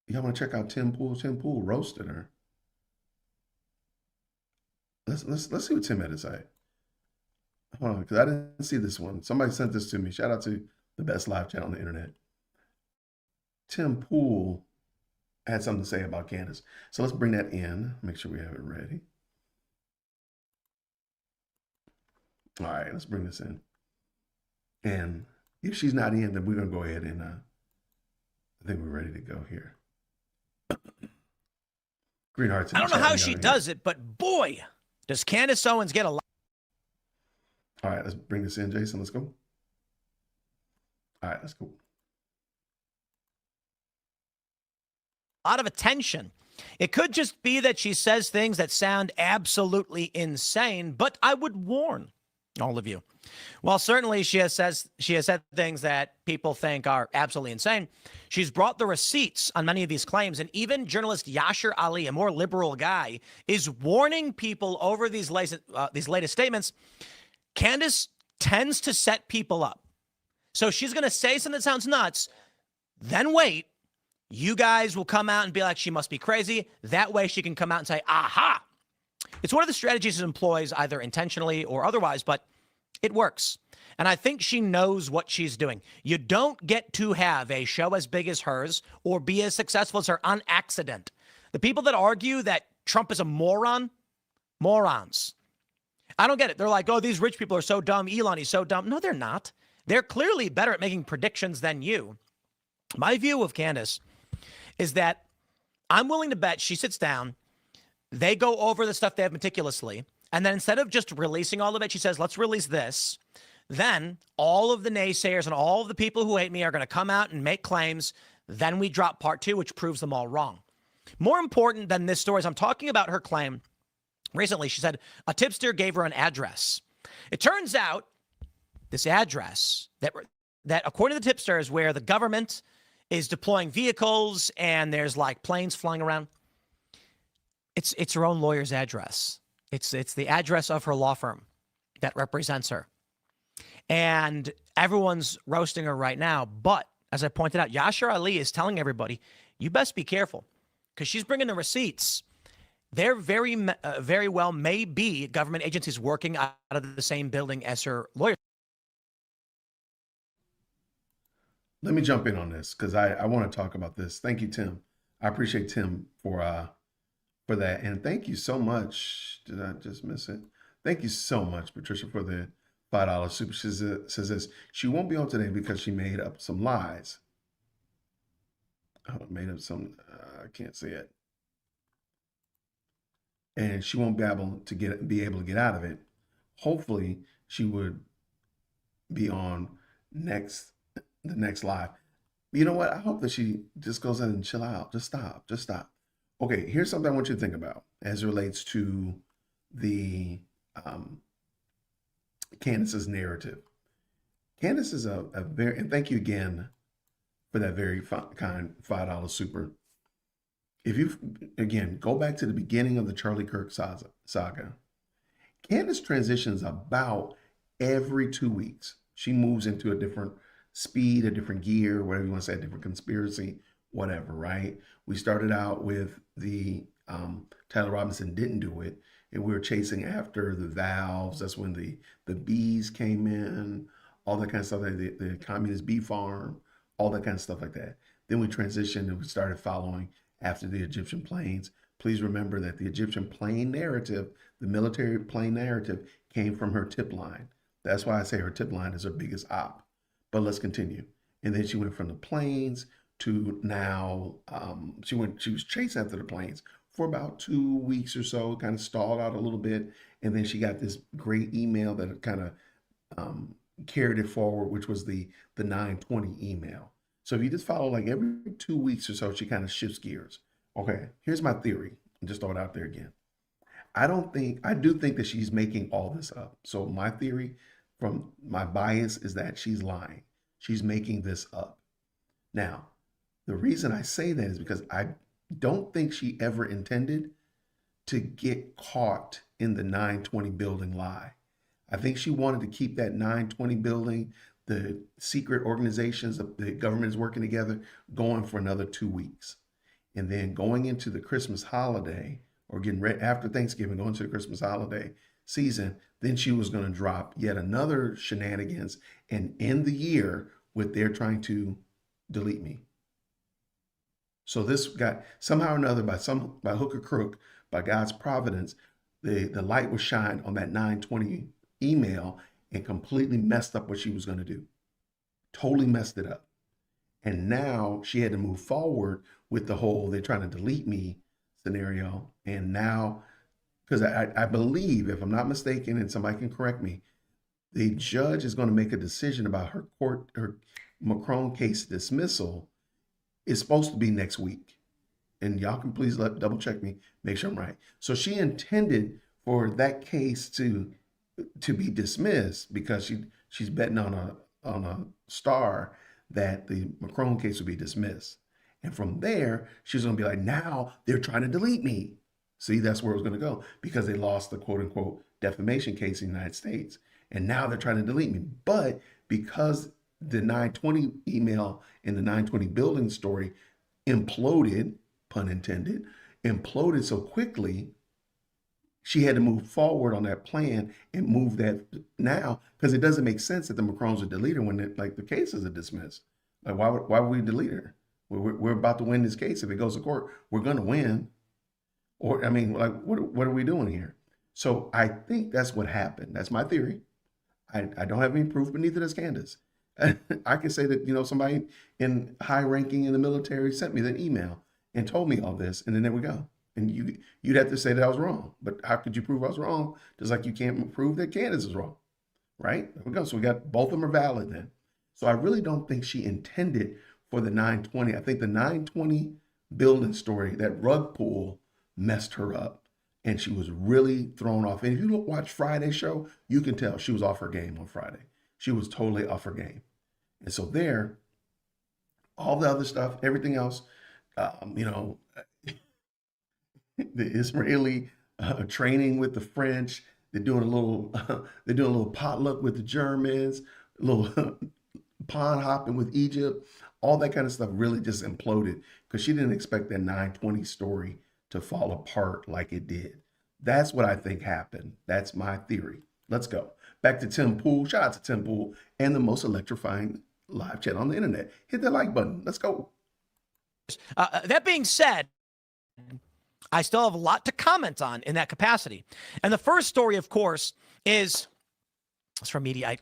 Y'all want to check out Tim Pool? Tim Pool roasted her. Let's see what Tim had to say. Hold on, because I didn't see this one. Somebody sent this to me. Shout out to the best live chat on the internet. Tim Pool had something to say about Candace. So let's bring that in. Make sure we have it ready. All right, let's bring this in. And if she's not in, then we're going to go ahead and I think we're ready to go here. Green Hearts. I don't know how she does it, but boy, does Candace Owens get a lot. All right, let's bring this in, Jason. Let's go. All right, let's go. A lot of attention. It could just be that she says things that sound absolutely insane, but I would warn all of you. While certainly she has said things that people think are absolutely insane, she's brought the receipts on many of these claims, and even journalist Yashar Ali, a more liberal guy, is warning people over these latest statements. Candace tends to set people up. So she's going to say something that sounds nuts, then wait. You guys will come out and be like, she must be crazy. That way she can come out and say, aha. It's one of the strategies she employs, either intentionally or otherwise, but it works. And I think she knows what she's doing. You don't get to have a show as big as hers or be as successful as her on accident. The people that argue that Trump is a moron, morons. I don't get it. They're like, oh, these rich people are so dumb. Elon, he's so dumb. No, they're not. They're clearly better at making predictions than you. My view of Candace is that I'm willing to bet she sits down, they go over the stuff they have meticulously, and then instead of just releasing all of it, she says, let's release this. Then all of the naysayers and all of the people who hate me are going to come out and make claims. Then we drop part 2, which proves them all wrong. More important than this story is I'm talking about her claim. Recently, she said a tipster gave her an address. It turns out this address that according to the tipster is where the government is deploying vehicles and there's like planes flying around. It's her own lawyer's address. It's the address of her law firm that represents her. And everyone's roasting her right now. But as I pointed out, Yashar Ali is telling everybody, you best be careful because she's bringing the receipts. There very well may be government agencies working out of the same building as her lawyer. Let me jump in on this because I want to talk about this. Thank you, Tim. I appreciate Tim for that, and thank you so much. Did I just miss it? Thank you so much, Patricia, for the $5 super. She says this. She won't be on today because she made up some lies. Made up some. I can't say it. And she won't be able to get out of it. Hopefully, she would be on the next live. You know what? I hope that she just goes in and chill out. Just stop. Okay, here's something I want you to think about as it relates to the Candace's narrative. Candace is a very, and thank you again for that very kind $5 super. If you, again, go back to the beginning of the Charlie Kirk saga, Candace transitions about every 2 weeks. She moves into a different speed, a different gear, whatever you want to say, a different conspiracy, whatever, right? We started out with the Tyler Robinson didn't do it, and we were chasing after the valves. That's when the bees came in, all that kind of stuff, like the communist bee farm, all that kind of stuff like that. Then we transitioned and we started following after the Egyptian planes. Please remember that the Egyptian plane narrative, the military plane narrative, came from her tip line. That's why I say her tip line is her biggest op. But let's continue. And then she went from the planes to now, she was chasing after the planes for about 2 weeks or so, kind of stalled out a little bit. And then she got this great email that kind of carried it forward, which was the 920 email. So if you just follow like every 2 weeks or so, she kind of shifts gears. Okay, here's my theory. Just throw it out there again. I do think that she's making all this up. So my theory from my bias is that she's lying. She's making this up. Now, the reason I say that is because I don't think she ever intended to get caught in the 920 building lie. I think she wanted to keep that 920 building, the secret organizations, the government is working together, going for another 2 weeks. And then going into the Christmas holiday, or getting ready after Thanksgiving, going to the Christmas holiday season, then she was going to drop yet another shenanigans and end the year with they're trying to delete me. So this got somehow or another, by hook or crook, by God's providence, the light was shined on that 920 email and completely messed up what she was going to do. Totally messed it up. And now she had to move forward with the whole they're trying to delete me scenario. And now, because I believe, if I'm not mistaken, and somebody can correct me, the judge is going to make a decision about her Macron case dismissal is supposed to be next week. And y'all can please double check me, make sure I'm right. So she intended for that case to be dismissed because she's betting on a star that the Macron case would be dismissed. And from there, she's going to be like, now they're trying to delete me. See, that's where it was going to go because they lost the quote unquote defamation case in the United States. And now they're trying to delete me. But because the 920 email and the 920 building story imploded, pun intended, imploded so quickly, she had to move forward on that plan and move that now because it doesn't make sense that the Macrons would delete her when the cases are dismissed. Like why would we delete her? We're about to win this case. If it goes to court, we're going to win. Or I mean, like what are we doing here? So I think that's what happened. That's my theory. I don't have any proof, but neither does Candace. I can say that somebody in high ranking in the military sent me that email and told me all this, and then there we go. And you'd have to say that I was wrong. But how could you prove I was wrong? Just like you can't prove that Candace is wrong, right? There we go. So we got both of them are valid then. So I really don't think she intended for the 920. I think the 920 building story, that rug pull, messed her up, and she was really thrown off. And if you watch Friday's show, you can tell she was off her game on Friday. She was totally off her game. And so there, all the other stuff, everything else, the Israeli training with the French, they're doing a little potluck with the Germans, a little pond hopping with Egypt, all that kind of stuff really just imploded because she didn't expect that 920 story to fall apart like it did. That's what I think happened. That's my theory. Let's go. Back to Tim Pool. Shout out to Tim Pool and the most electrifying live chat on the internet. Hit that like button. Let's go. That being said, I still have a lot to comment on in that capacity. And the first story, of course, is it's from Mediaite.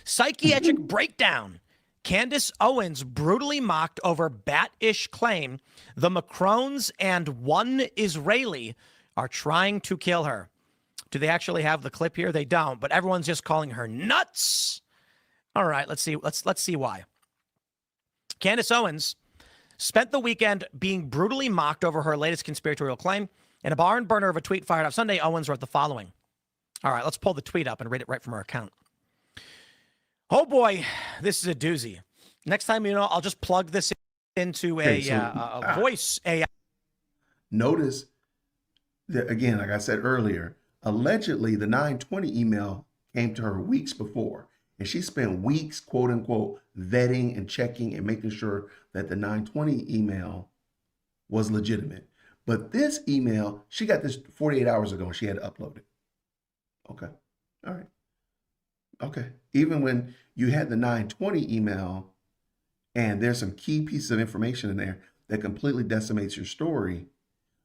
Psychiatric breakdown. Candace Owens brutally mocked over bat-ish claim the Macrons and one Israeli are trying to kill her. Do they actually have the clip here? They don't, but everyone's just calling her nuts. All right, let's see. Let's see why. Candace Owens spent the weekend being brutally mocked over her latest conspiratorial claim. In a barn burner of a tweet fired up Sunday, Owens wrote the following. All right, let's pull the tweet up and read it right from her account. Oh boy, this is a doozy. Next time, I'll just plug this into a voice AI. Notice that, again, like I said earlier, allegedly the 920 email came to her weeks before, and she spent weeks, quote unquote, vetting and checking and making sure that the 920 email was legitimate. But this email, she got this 48 hours ago and she had to upload it. Okay. All right. Okay. Even when you had the 920 email and there's some key pieces of information in there that completely decimates your story,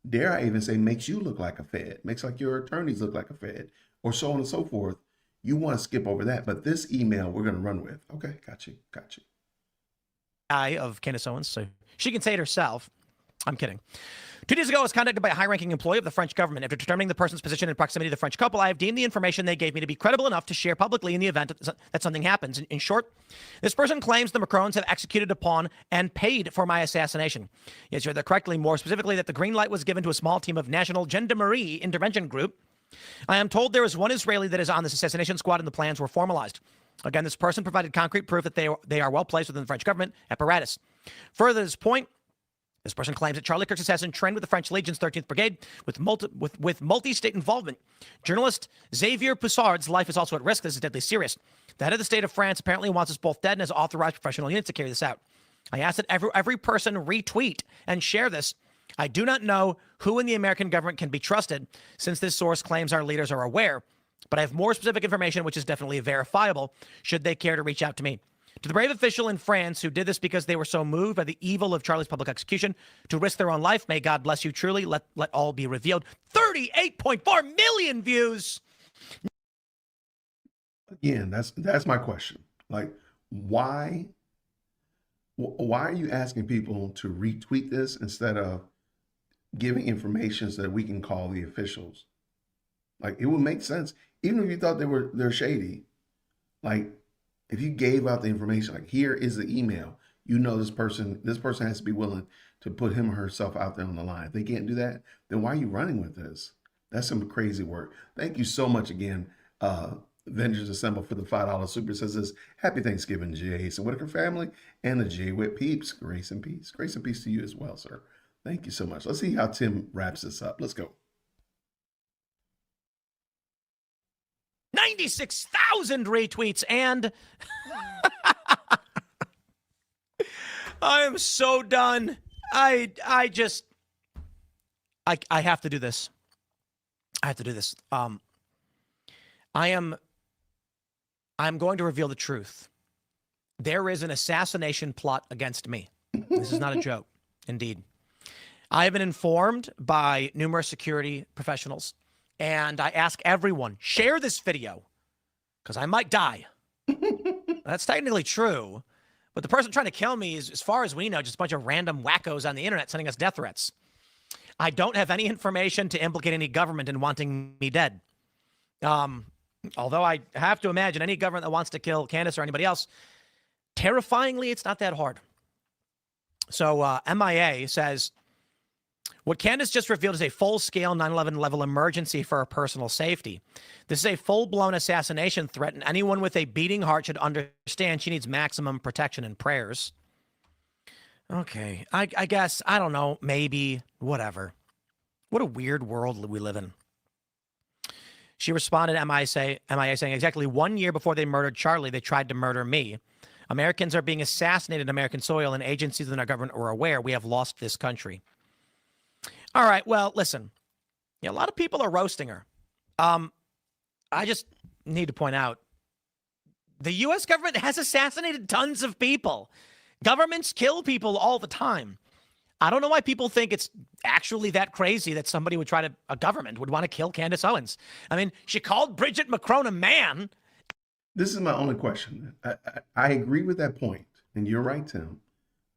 dare I even say makes you look like a Fed, makes like your attorneys look like a Fed, or so on and so forth, you want to skip over that. But this email we're going to run with. Okay, got you. Of Candace Owens, so she can say it herself. I'm kidding. 2 days ago, I was contacted by a high-ranking employee of the French government. After determining the person's position in proximity to the French couple, I have deemed the information they gave me to be credible enough to share publicly in the event that something happens. In short, this person claims the Macrons have executed upon and paid for my assassination. Yes, you heard that correctly. More specifically, that the green light was given to a small team of National Gendarmerie Intervention Group. I am told there is one Israeli that is on this assassination squad and the plans were formalized. Again, this person provided concrete proof that they are well placed within the French government apparatus. Further to this point, this person claims that Charlie Kirk's assassin trained with the French Legion's 13th Brigade with multi-state involvement. Journalist Xavier Poussard's life is also at risk. This is deadly serious. The head of the state of France apparently wants us both dead and has authorized professional units to carry this out. I ask that every person retweet and share this. I do not know who in the American government can be trusted, since this source claims our leaders are aware, but I have more specific information which is definitely verifiable should they care to reach out to me. To the brave official in France who did this because they were so moved by the evil of Charlie's public execution to risk their own life, may God bless you truly. Let all be revealed. 38.4 million views. Again, that's my question. Like, why are you asking people to retweet this instead of giving information so that we can call the officials? Like, it would make sense, even if you thought they're shady. Like, if you gave out the information, like, here is the email, this person has to be willing to put him or herself out there on the line. If they can't do that, then why are you running with this? That's some crazy work. Thank you so much again, Avengers Assemble, for the $5 super. Says this, happy Thanksgiving, Jason Whitaker family and the J Whit peeps. Grace and peace. Grace and peace to you as well, sir. Thank you so much. Let's see how Tim wraps this up. Let's go. 96,000 retweets, and I am so done. I have to do this. I have to do this. I'm going to reveal the truth. There is an assassination plot against me. This is not a joke. Indeed. I have been informed by numerous security professionals, and I ask everyone, share this video, because I might die. That's technically true, but the person trying to kill me is, as far as we know, just a bunch of random wackos on the internet sending us death threats. I don't have any information to implicate any government in wanting me dead. Although I have to imagine any government that wants to kill Candace or anybody else, terrifyingly, it's not that hard. So MIA says, what Candace just revealed is a full-scale 9/11 level emergency for her personal safety. This is a full-blown assassination threat, and anyone with a beating heart should understand she needs maximum protection and prayers. Okay, I guess, I don't know, maybe, whatever. What a weird world we live in. She responded, MIA saying, exactly 1 year before they murdered Charlie, they tried to murder me. Americans are being assassinated on American soil, and agencies in our government are aware we have lost this country. All right. Well, listen, a lot of people are roasting her. I just need to point out the U.S. government has assassinated tons of people. Governments kill people all the time. I don't know why people think it's actually that crazy that somebody would a government would want to kill Candace Owens. I mean, she called Bridget Macron a man. This is my only question. I agree with that point, and you're right, Tim.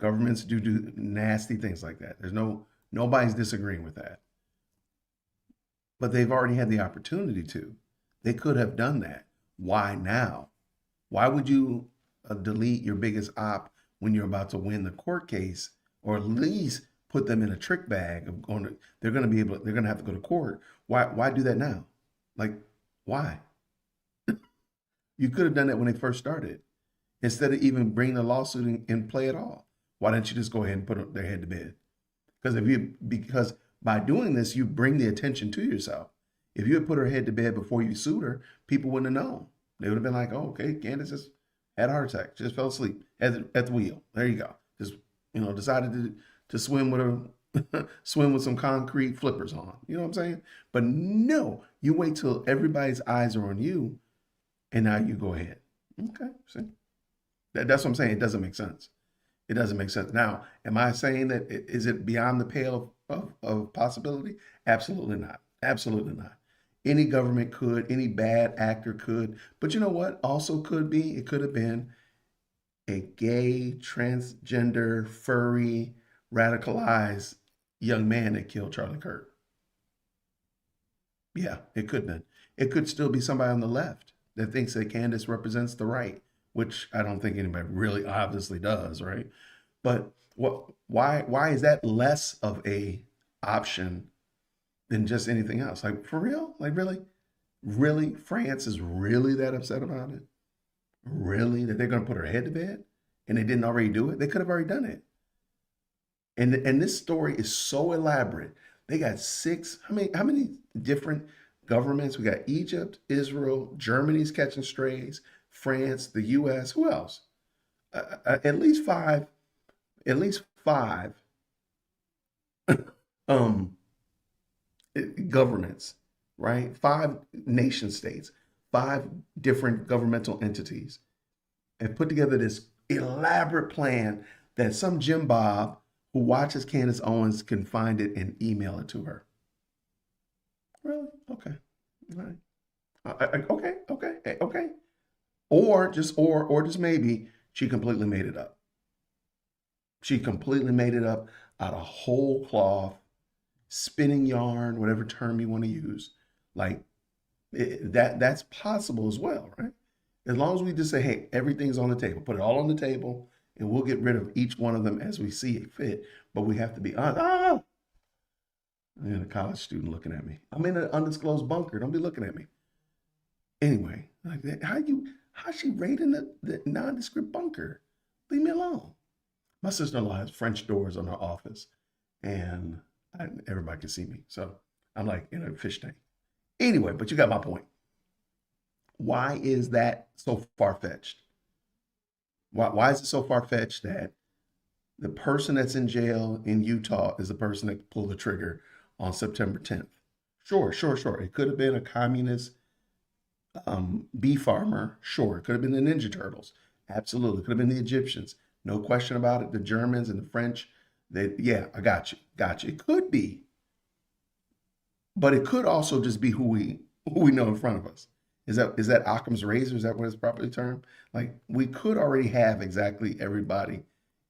Governments do nasty things like that. Nobody's disagreeing with that. But they've already had the opportunity to. They could have done that. Why now? Why would you delete your biggest op when you're about to win the court case, or at least put them in a trick bag of they're going to have to go to court? Why do that now? Like, why? You could have done that when they first started, instead of even bringing the lawsuit in play at all. Why don't you just go ahead and put their head to bed? Because by doing this, you bring the attention to yourself. If you had put her head to bed before you sued her, people wouldn't have known. They would have been like, "Oh, okay, Candace just had a heart attack, just fell asleep at the wheel. There you go. Just decided to swim with some concrete flippers on. You know what I'm saying? But no, you wait till everybody's eyes are on you, and now you go ahead. Okay, see, that's what I'm saying. It doesn't make sense. It doesn't make sense. Now, am I saying that is it beyond the pale of possibility? Absolutely not. Absolutely not. Any government could, any bad actor could, but you know what? Also it could have been a gay, transgender, furry, radicalized young man that killed Charlie Kirk. Yeah, it could have been. It could still be somebody on the left that thinks that Candace represents the right, which I don't think anybody really obviously does, right? But why is that less of a option than just anything else? Like, for real? Like, really? France is really that upset about it? Really? That they're going to put her head to bed? And they didn't already do it? They could have already done it. And this story is so elaborate. They got how many different governments? We got Egypt, Israel, Germany's catching strays, France, the US, who else? At least five governments, right? 5 nation states, 5 different governmental entities have put together this elaborate plan that some Jim Bob who watches Candace Owens can find it and email it to her. Really? Okay. All right. Okay. Or just maybe she completely made it up. She completely made it up out of whole cloth, spinning yarn, whatever term you want to use. Like that's possible as well, right? As long as we just say, hey, everything's on the table, put it all on the table, and we'll get rid of each one of them as we see it fit. But we have to be honest. Oh! And a college student looking at me. I'm in an undisclosed bunker. Don't be looking at me. Anyway, like that, how's she raiding the nondescript bunker? Leave me alone. My sister-in-law has French doors on her office, and everybody can see me. So I'm like in a fish tank. Anyway, but you got my point. Why is that so far-fetched? Why is it so far-fetched that the person that's in jail in Utah is the person that pulled the trigger on September 10th? Sure. It could have been a communist bee farmer. Sure. It could have been the Ninja Turtles. Absolutely. It could have been the Egyptians. No question about it. The Germans and the French. I got you. It could be. But it could also just be who we know in front of us. Is that Occam's razor? Is that what it's properly termed? Like, we could already have exactly everybody,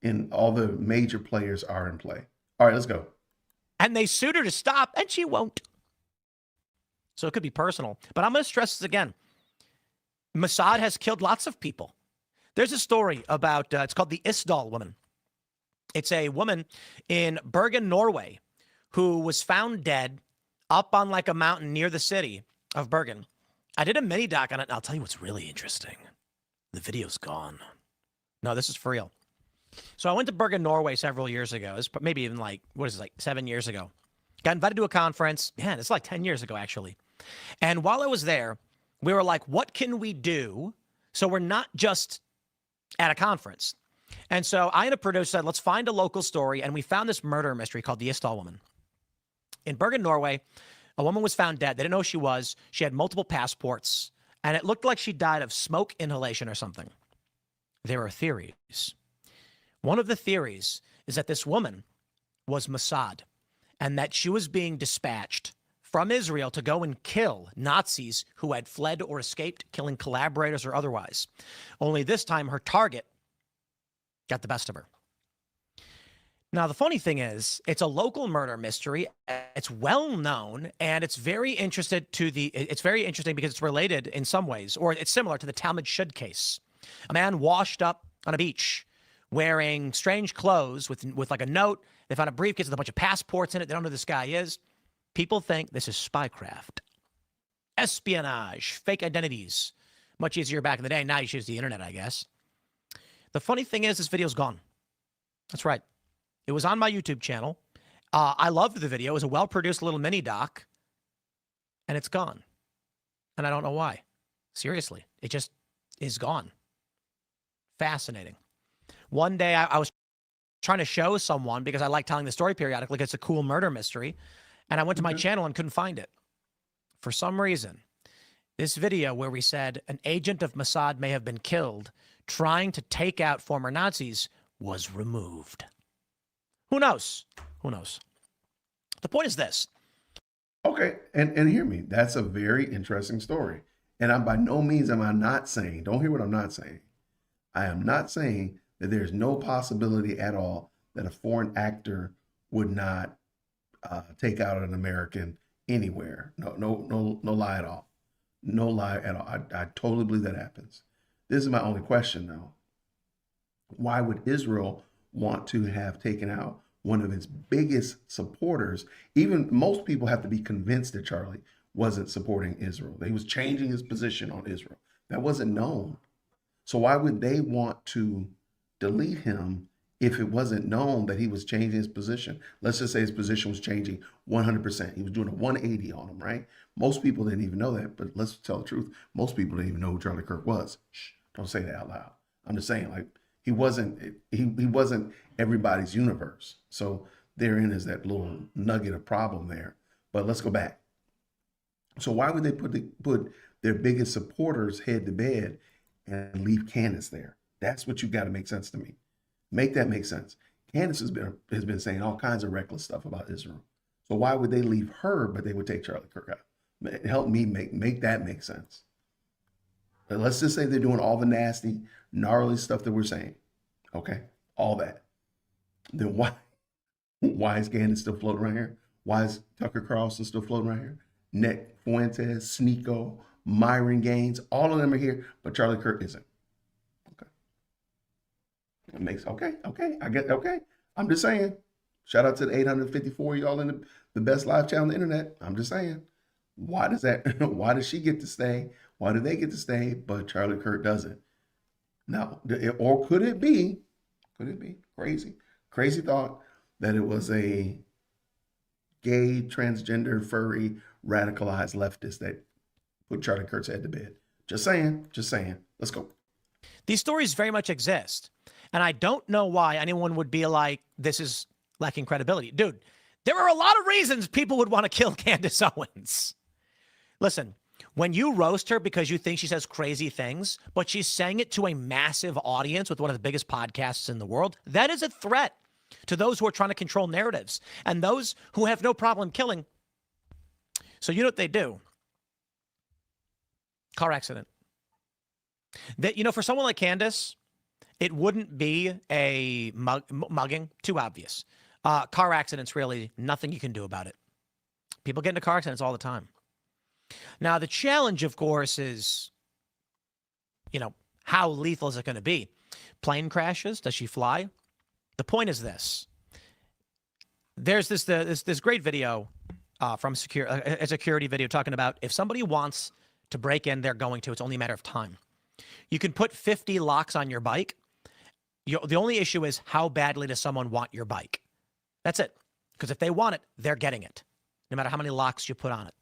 and all the major players are in play. All right, let's go. And they sued her to stop, and she won't. So it could be personal. But I'm going to stress this again. Mossad has killed lots of people. There's a story about, it's called the Isdal woman. It's a woman in Bergen, Norway, who was found dead up on like a mountain near the city of Bergen. I did a mini doc on it, and I'll tell you what's really interesting. The video's gone. No, this is for real. So I went to Bergen, Norway several years ago. It's maybe even like 7 years ago. Got invited to a conference. Man, it's like 10 years ago, actually. And while I was there, we were like, what can we do so we're not just at a conference? And so I and a producer said, let's find a local story. And we found this murder mystery called the Isdal woman. In Bergen, Norway, a woman was found dead. They didn't know who she was. She had multiple passports, and it looked like she died of smoke inhalation or something. There are theories. One of the theories is that this woman was Mossad and that she was being dispatched from Israel to go and kill Nazis who had fled or escaped, killing collaborators or otherwise. Only this time her target got the best of her. Now, the funny thing is, it's a local murder mystery. It's well known, and it's very interesting because it's related in some ways, or it's similar to the Talmud Shud case. A man washed up on a beach wearing strange clothes with like a note. They found a briefcase with a bunch of passports in it. They don't know who this guy is. People think this is spycraft, espionage, fake identities. Much easier back in the day. Now you use the internet, I guess. The funny thing is, this video's gone. That's right. It was on my YouTube channel. I loved the video. It was a well-produced little mini doc, and it's gone. And I don't know why. Seriously, it just is gone. Fascinating. One day I was trying to show someone, because I like telling the story periodically, it's a cool murder mystery, and I went to my channel and couldn't find it. For some reason, this video where we said an agent of Mossad may have been killed trying to take out former Nazis was removed. Who knows? Who knows? The point is this. Okay, and hear me. That's a very interesting story. And I'm by no means am I not saying, don't hear what I'm not saying. I am not saying that there's no possibility at all that a foreign actor would not take out an American anywhere. No lie at all. No lie at all. I totally believe that happens. This is my only question, though. Why would Israel want to have taken out one of its biggest supporters? Even most people have to be convinced that Charlie wasn't supporting Israel. He was changing his position on Israel. That wasn't known. So why would they want to delete him if it wasn't known that he was changing his position? Let's just say his position was changing 100%. He was doing a 180 on him, right? Most people didn't even know that, but let's tell the truth. Most people didn't even know who Charlie Kirk was. Shh, don't say that out loud. I'm just saying, like, he wasn't everybody's universe. So therein is that little nugget of problem there. But let's go back. So why would they put their biggest supporters head to bed and leave Candace there? That's what you got to make sense to me. Make that make sense. Candace has been saying all kinds of reckless stuff about Israel. So why would they leave her, but they would take Charlie Kirk out? Help me make that make sense. But let's just say they're doing all the nasty, gnarly stuff that we're saying. Okay, all that. Then why is Candace still floating around here? Why is Tucker Carlson still floating around here? Nick Fuentes, Sneeko, Myron Gaines, all of them are here, but Charlie Kirk isn't. Okay. It makes, okay. I get, okay. I'm just saying. Shout out to the 854 y'all in the best live channel on the internet. I'm just saying. Why does she get to stay? Why do they get to stay, but Charlie Kirk doesn't? Now, or could it be crazy thought that it was a gay, transgender, furry, radicalized leftist that put Charlie Kirk's head to bed? Just saying. Let's go. These stories very much exist. And I don't know why anyone would be like, this is lacking credibility. Dude, there are a lot of reasons people would want to kill Candace Owens. Listen, when you roast her because you think she says crazy things, but she's saying it to a massive audience with one of the biggest podcasts in the world, that is a threat to those who are trying to control narratives and those who have no problem killing. So you know what they do? Car accident. That, you know, for someone like Candace, it wouldn't be a mugging, too obvious. Car accidents, really, nothing you can do about it. People get into car accidents all the time. Now, the challenge, of course, is, you know, how lethal is it going to be? Plane crashes? Does she fly? The point is this. There's this great video from a security video talking about if somebody wants to break in, they're going to. It's only a matter of time. You can put 50 locks on your bike. The only issue is how badly does someone want your bike? That's it. Because if they want it, they're getting it, no matter how many locks you put on it.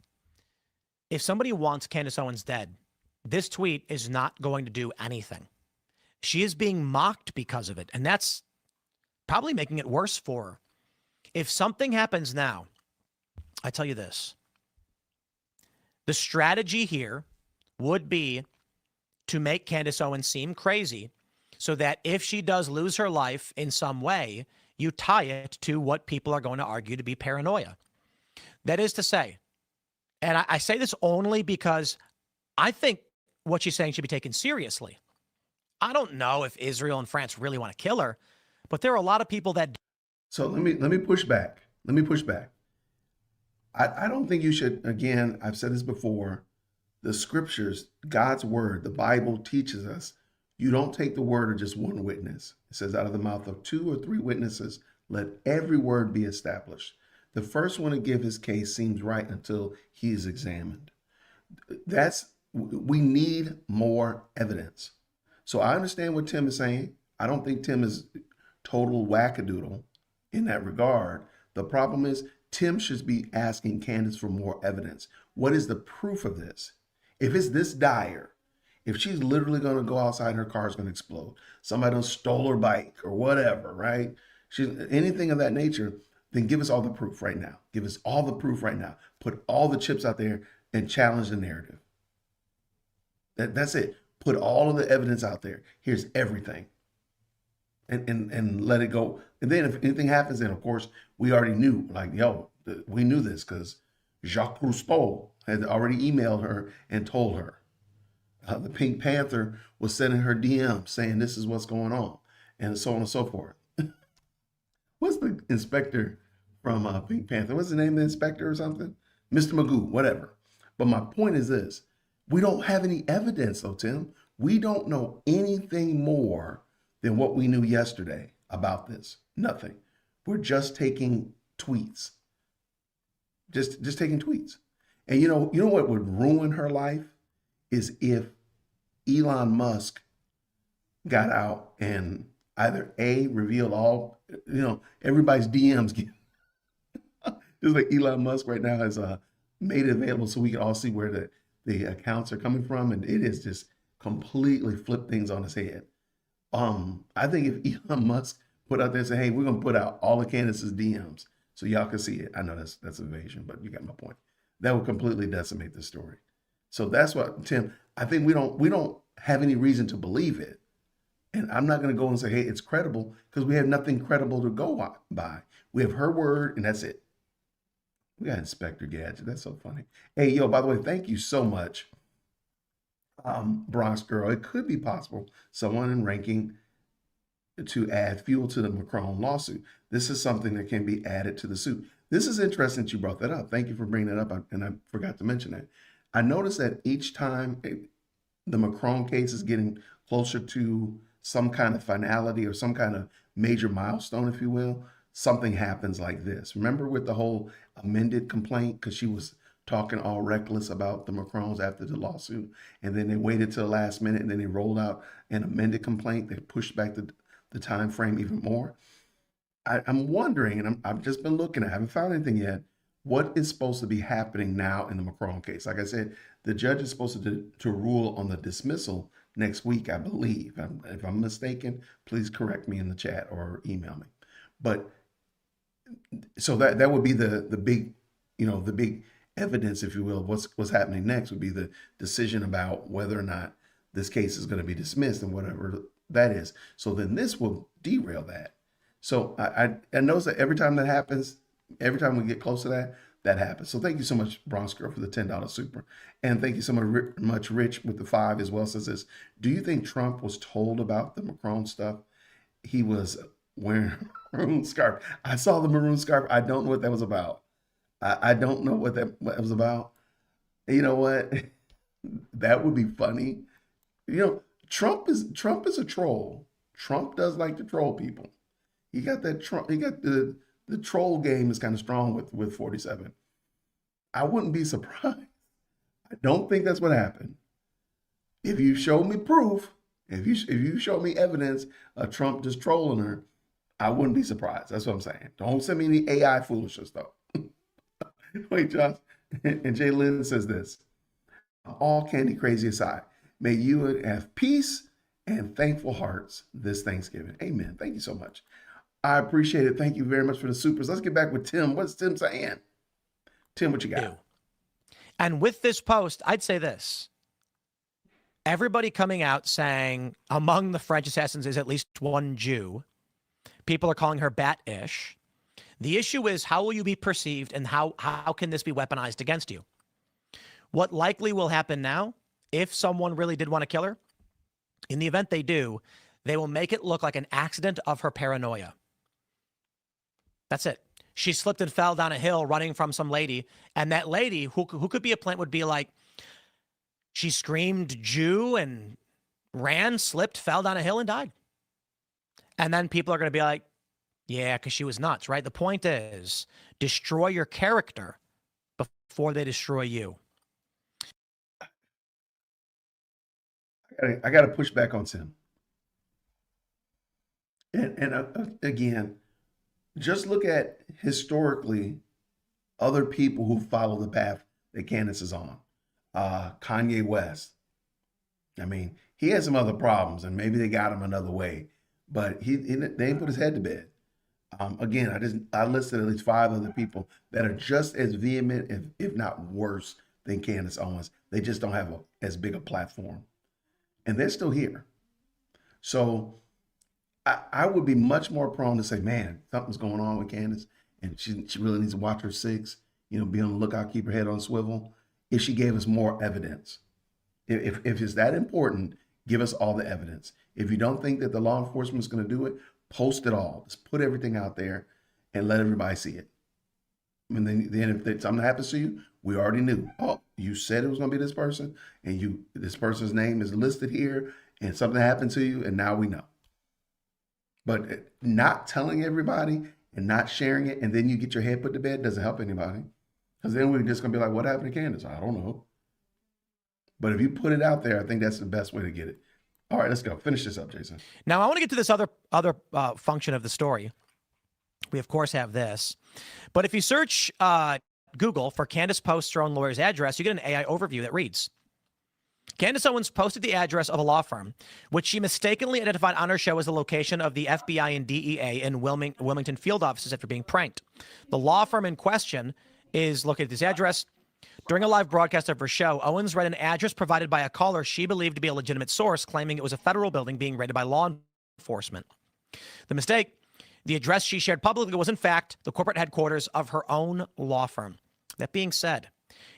If somebody wants Candace Owens dead, this tweet is not going to do anything. She is being mocked because of it, and that's probably making it worse for her. If something happens now, I tell you this. The strategy here would be to make Candace Owens seem crazy so that if she does lose her life in some way, you tie it to what people are going to argue to be paranoia. That is to say, and I say this only because I think what she's saying should be taken seriously. I don't know if Israel and France really want to kill her, but there are a lot of people that. So let me push back. Let me push back. I don't think you should, again, I've said this before, the scriptures, God's word, the Bible teaches us, you don't take the word of just one witness. It says out of the mouth of 2 or 3 witnesses, let every word be established. The first one to give his case seems right until he is examined. We need more evidence. So I understand what Tim is saying. I don't think Tim is total wackadoodle in that regard. The problem is Tim should be asking Candace for more evidence. What is the proof of this? If it's this dire, if she's literally going to go outside and her car is going to explode, somebody done stole her bike or whatever, right? Anything of that nature, then give us all the proof right now. Give us all the proof right now. Put all the chips out there and challenge the narrative. That's it. Put all of the evidence out there. Here's everything. And let it go. And then if anything happens, then of course we already knew, like, we knew this because Jacques Cousteau had already emailed her and told her. The Pink Panther was sending her DMs saying this is what's going on, and so on and so forth. What's the inspector from Pink Panther? What's the name of the inspector or something? Mr. Magoo, whatever. But my point is this. We don't have any evidence, though, Tim. We don't know anything more than what we knew yesterday about this. Nothing. We're just taking tweets. Just taking tweets. And you know what would ruin her life is if Elon Musk got out and either A, revealed all, everybody's DMs get just like Elon Musk right now has made it available so we can all see where the accounts are coming from, and it is just completely flipped things on his head. I think if Elon Musk put out there and say, hey, we're gonna put out all of Candace's DMs so y'all can see it. I know that's evasion, but you got my point. That would completely decimate the story. So that's what, Tim, I think we don't have any reason to believe it. And I'm not going to go and say, hey, it's credible, because we have nothing credible to go by. We have her word, and that's it. We got Inspector Gadget. That's so funny. Hey, yo, by the way, thank you so much, Bronx Girl. It could be possible someone in ranking to add fuel to the Macron lawsuit. This is something that can be added to the suit. This is interesting that you brought that up. Thank you for bringing that up, and I forgot to mention that. I noticed that each time the Macron case is getting closer to some kind of finality or some kind of major milestone, if you will, something happens like this. Remember with the whole amended complaint, because she was talking all reckless about the Macrons after the lawsuit, and then they waited till the last minute, and then they rolled out an amended complaint. They pushed back the time frame even more. I'm wondering, and I've just been looking, I haven't found anything yet, what is supposed to be happening now in the Macron case? Like I said, the judge is supposed to rule on the dismissal next week, I believe. If I'm mistaken, please correct me in the chat or email me. But so that would be the big, the big evidence, if you will, of what's happening next would be the decision about whether or not this case is going to be dismissed and whatever that is. So then this will derail that. So I notice that every time that happens, every time we get close to that happens. So thank you so much, Bronx Girl, for the $10 super. And thank you so much, Rich, with the 5 as well. Says this, do you think Trump was told about the Macron stuff? He was wearing a maroon scarf. I saw the maroon scarf. I don't know what that was about. I don't know what that was about. You know what? That would be funny. Trump is a troll. Trump does like to troll people. He got that Trump. He got the troll game is kind of strong with 47. I wouldn't be surprised. I don't think that's what happened. If you show me proof, if you show me evidence of Trump just trolling her, I wouldn't be surprised. That's what I'm saying. Don't send me any AI foolishness though. Wait, Josh. And Jay Lynn says this. All candy crazy aside, may you have peace and thankful hearts this Thanksgiving. Amen. Thank you so much. I appreciate it. Thank you very much for the supers. Let's get back with Tim. What's Tim saying? Tim, what you got? do. And with this post, I'd say this. Everybody coming out saying among the French assassins is at least one Jew. People are calling her bat-ish. The issue is, how will you be perceived, and how can this be weaponized against you? What likely will happen now, if someone really did want to kill her, in the event they do, they will make it look like an accident of her paranoia. That's it. She slipped and fell down a hill running from some lady, and that lady, who could be a plant, would be like, she screamed Jew and ran, slipped, fell down a hill, and died. And then people are going to be like, yeah, because she was nuts, right? The point is, destroy your character before they destroy you. I got to push back on Tim. And again, just look at historically other people who follow the path that Candace is on. Kanye West. I mean, he had some other problems, and maybe they got him another way, but they didn't put his head to bed. Again, I listed at least 5 other people that are just as vehement, if not worse, than Candace Owens. They just don't have as big a platform, and they're still here. So I would be much more prone to say, man, something's going on with Candace, and she really needs to watch her 6. Be on the lookout, keep her head on swivel. If she gave us more evidence, if it's that important, give us all the evidence. If you don't think that the law enforcement is going to do it, post it all. Just put everything out there and let everybody see it. And then if something happens to you, we already knew. Oh, you said it was going to be this person, and this person's name is listed here, and something happened to you, and now we know. But not telling everybody and not sharing it, and then you get your head put to bed, doesn't help anybody. Because then we're just going to be like, what happened to Candace? I don't know. But if you put it out there, I think that's the best way to get it. All right, let's go. Finish this up, Jason. Now, I want to get to this other function of the story. We, of course, have this. But if you search Google for Candace posts her own lawyer's address, you get an AI overview that reads, Candace Owens posted the address of a law firm, which she mistakenly identified on her show as the location of the FBI and DEA in Wilmington field offices after being pranked. The law firm in question is located at this address. During a live broadcast of her show, Owens read an address provided by a caller she believed to be a legitimate source, claiming it was a federal building being raided by law enforcement. The mistake, the address she shared publicly was in fact the corporate headquarters of her own law firm. That being said,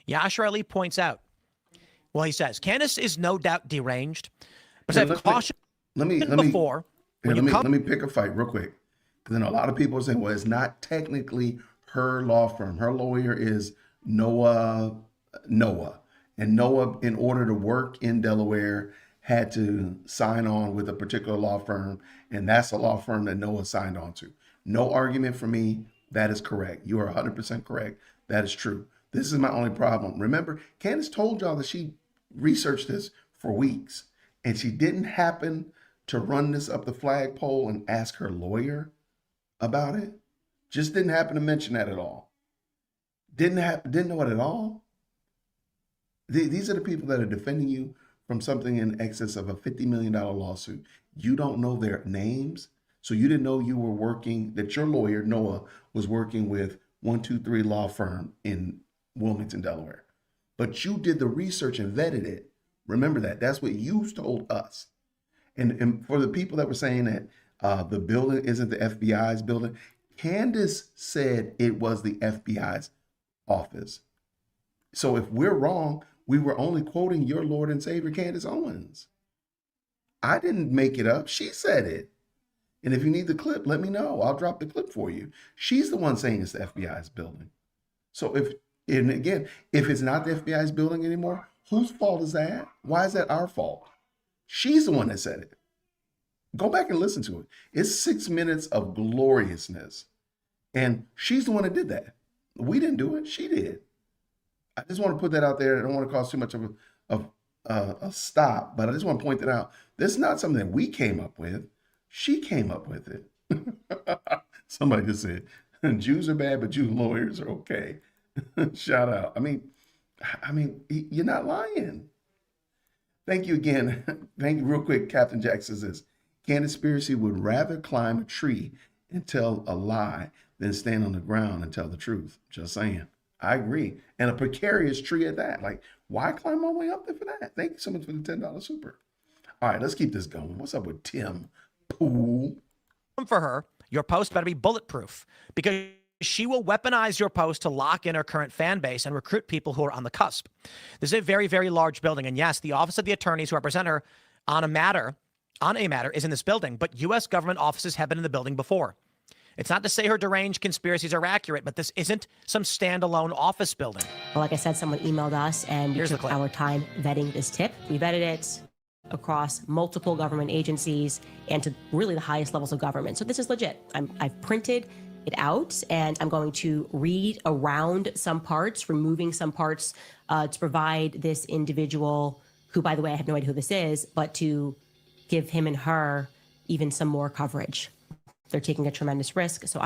Yashar Ali points out, well, he says, Candace is no doubt deranged, but I've cautioned before. Let me pick a fight real quick. Because then a lot of people are saying, well, it's not technically her law firm. Her lawyer is Noah. And Noah, in order to work in Delaware, had to sign on with a particular law firm. And that's a law firm that Noah signed on to. No argument for me. That is correct. You are 100% correct. That is true. This is my only problem. Remember, Candace told y'all that she researched this for weeks, and she didn't happen to run this up the flagpole and ask her lawyer about it. Just didn't happen to mention that at all. Didn't know it at all. These are the people that are defending you from something in excess of a $50 million lawsuit. You don't know their names, so you didn't know you were working, that your lawyer, Noah, was working with 123 Law Firm in Wilmington, Delaware. But you did the research and vetted it. Remember that. That's what you told us. And for the people that were saying that the building isn't the FBI's building, Candace said it was the FBI's office. So if we're wrong, we were only quoting your Lord and Savior, Candace Owens. I didn't make it up. She said it. And if you need the clip, let me know. I'll drop the clip for you. She's the one saying it's the FBI's building. So if it's not the FBI's building anymore, whose fault is that? Why is that our fault? She's the one that said it. Go back and listen to it. It's 6 minutes of gloriousness. And she's the one that did that. We didn't do it. She did. I just want to put that out there. I don't want to cause too much of a stop, but I just want to point that out. This is not something that we came up with. She came up with it. Somebody just said, Jews are bad, but Jew lawyers are okay. Shout out. I mean, you're not lying. Thank you again. Thank you real quick. Captain Jack says this. Candace would rather climb a tree and tell a lie than stand on the ground and tell the truth. Just saying. I agree. And a precarious tree at that. Like, why climb all the way up there for that? Thank you so much for the $10 super. All right, let's keep this going. What's up with Tim Pool? For her, your post better be bulletproof because she will weaponize your post to lock in her current fan base and recruit people who are on the cusp. This is a very, very large building. And yes, the office of the attorneys who represent her on a matter is in this building, but U.S. government offices have been in the building before. It's not to say her deranged conspiracies are accurate, but this isn't some standalone office building. Well, like I said, someone emailed us and we took our time vetting this tip. We vetted it across multiple government agencies and to really the highest levels of government. So this is legit. I've printed it out and I'm going to read around some parts, removing some parts to provide this individual, who, by the way, I have no idea who this is, but to give him and her even some more coverage. They're taking a tremendous risk. So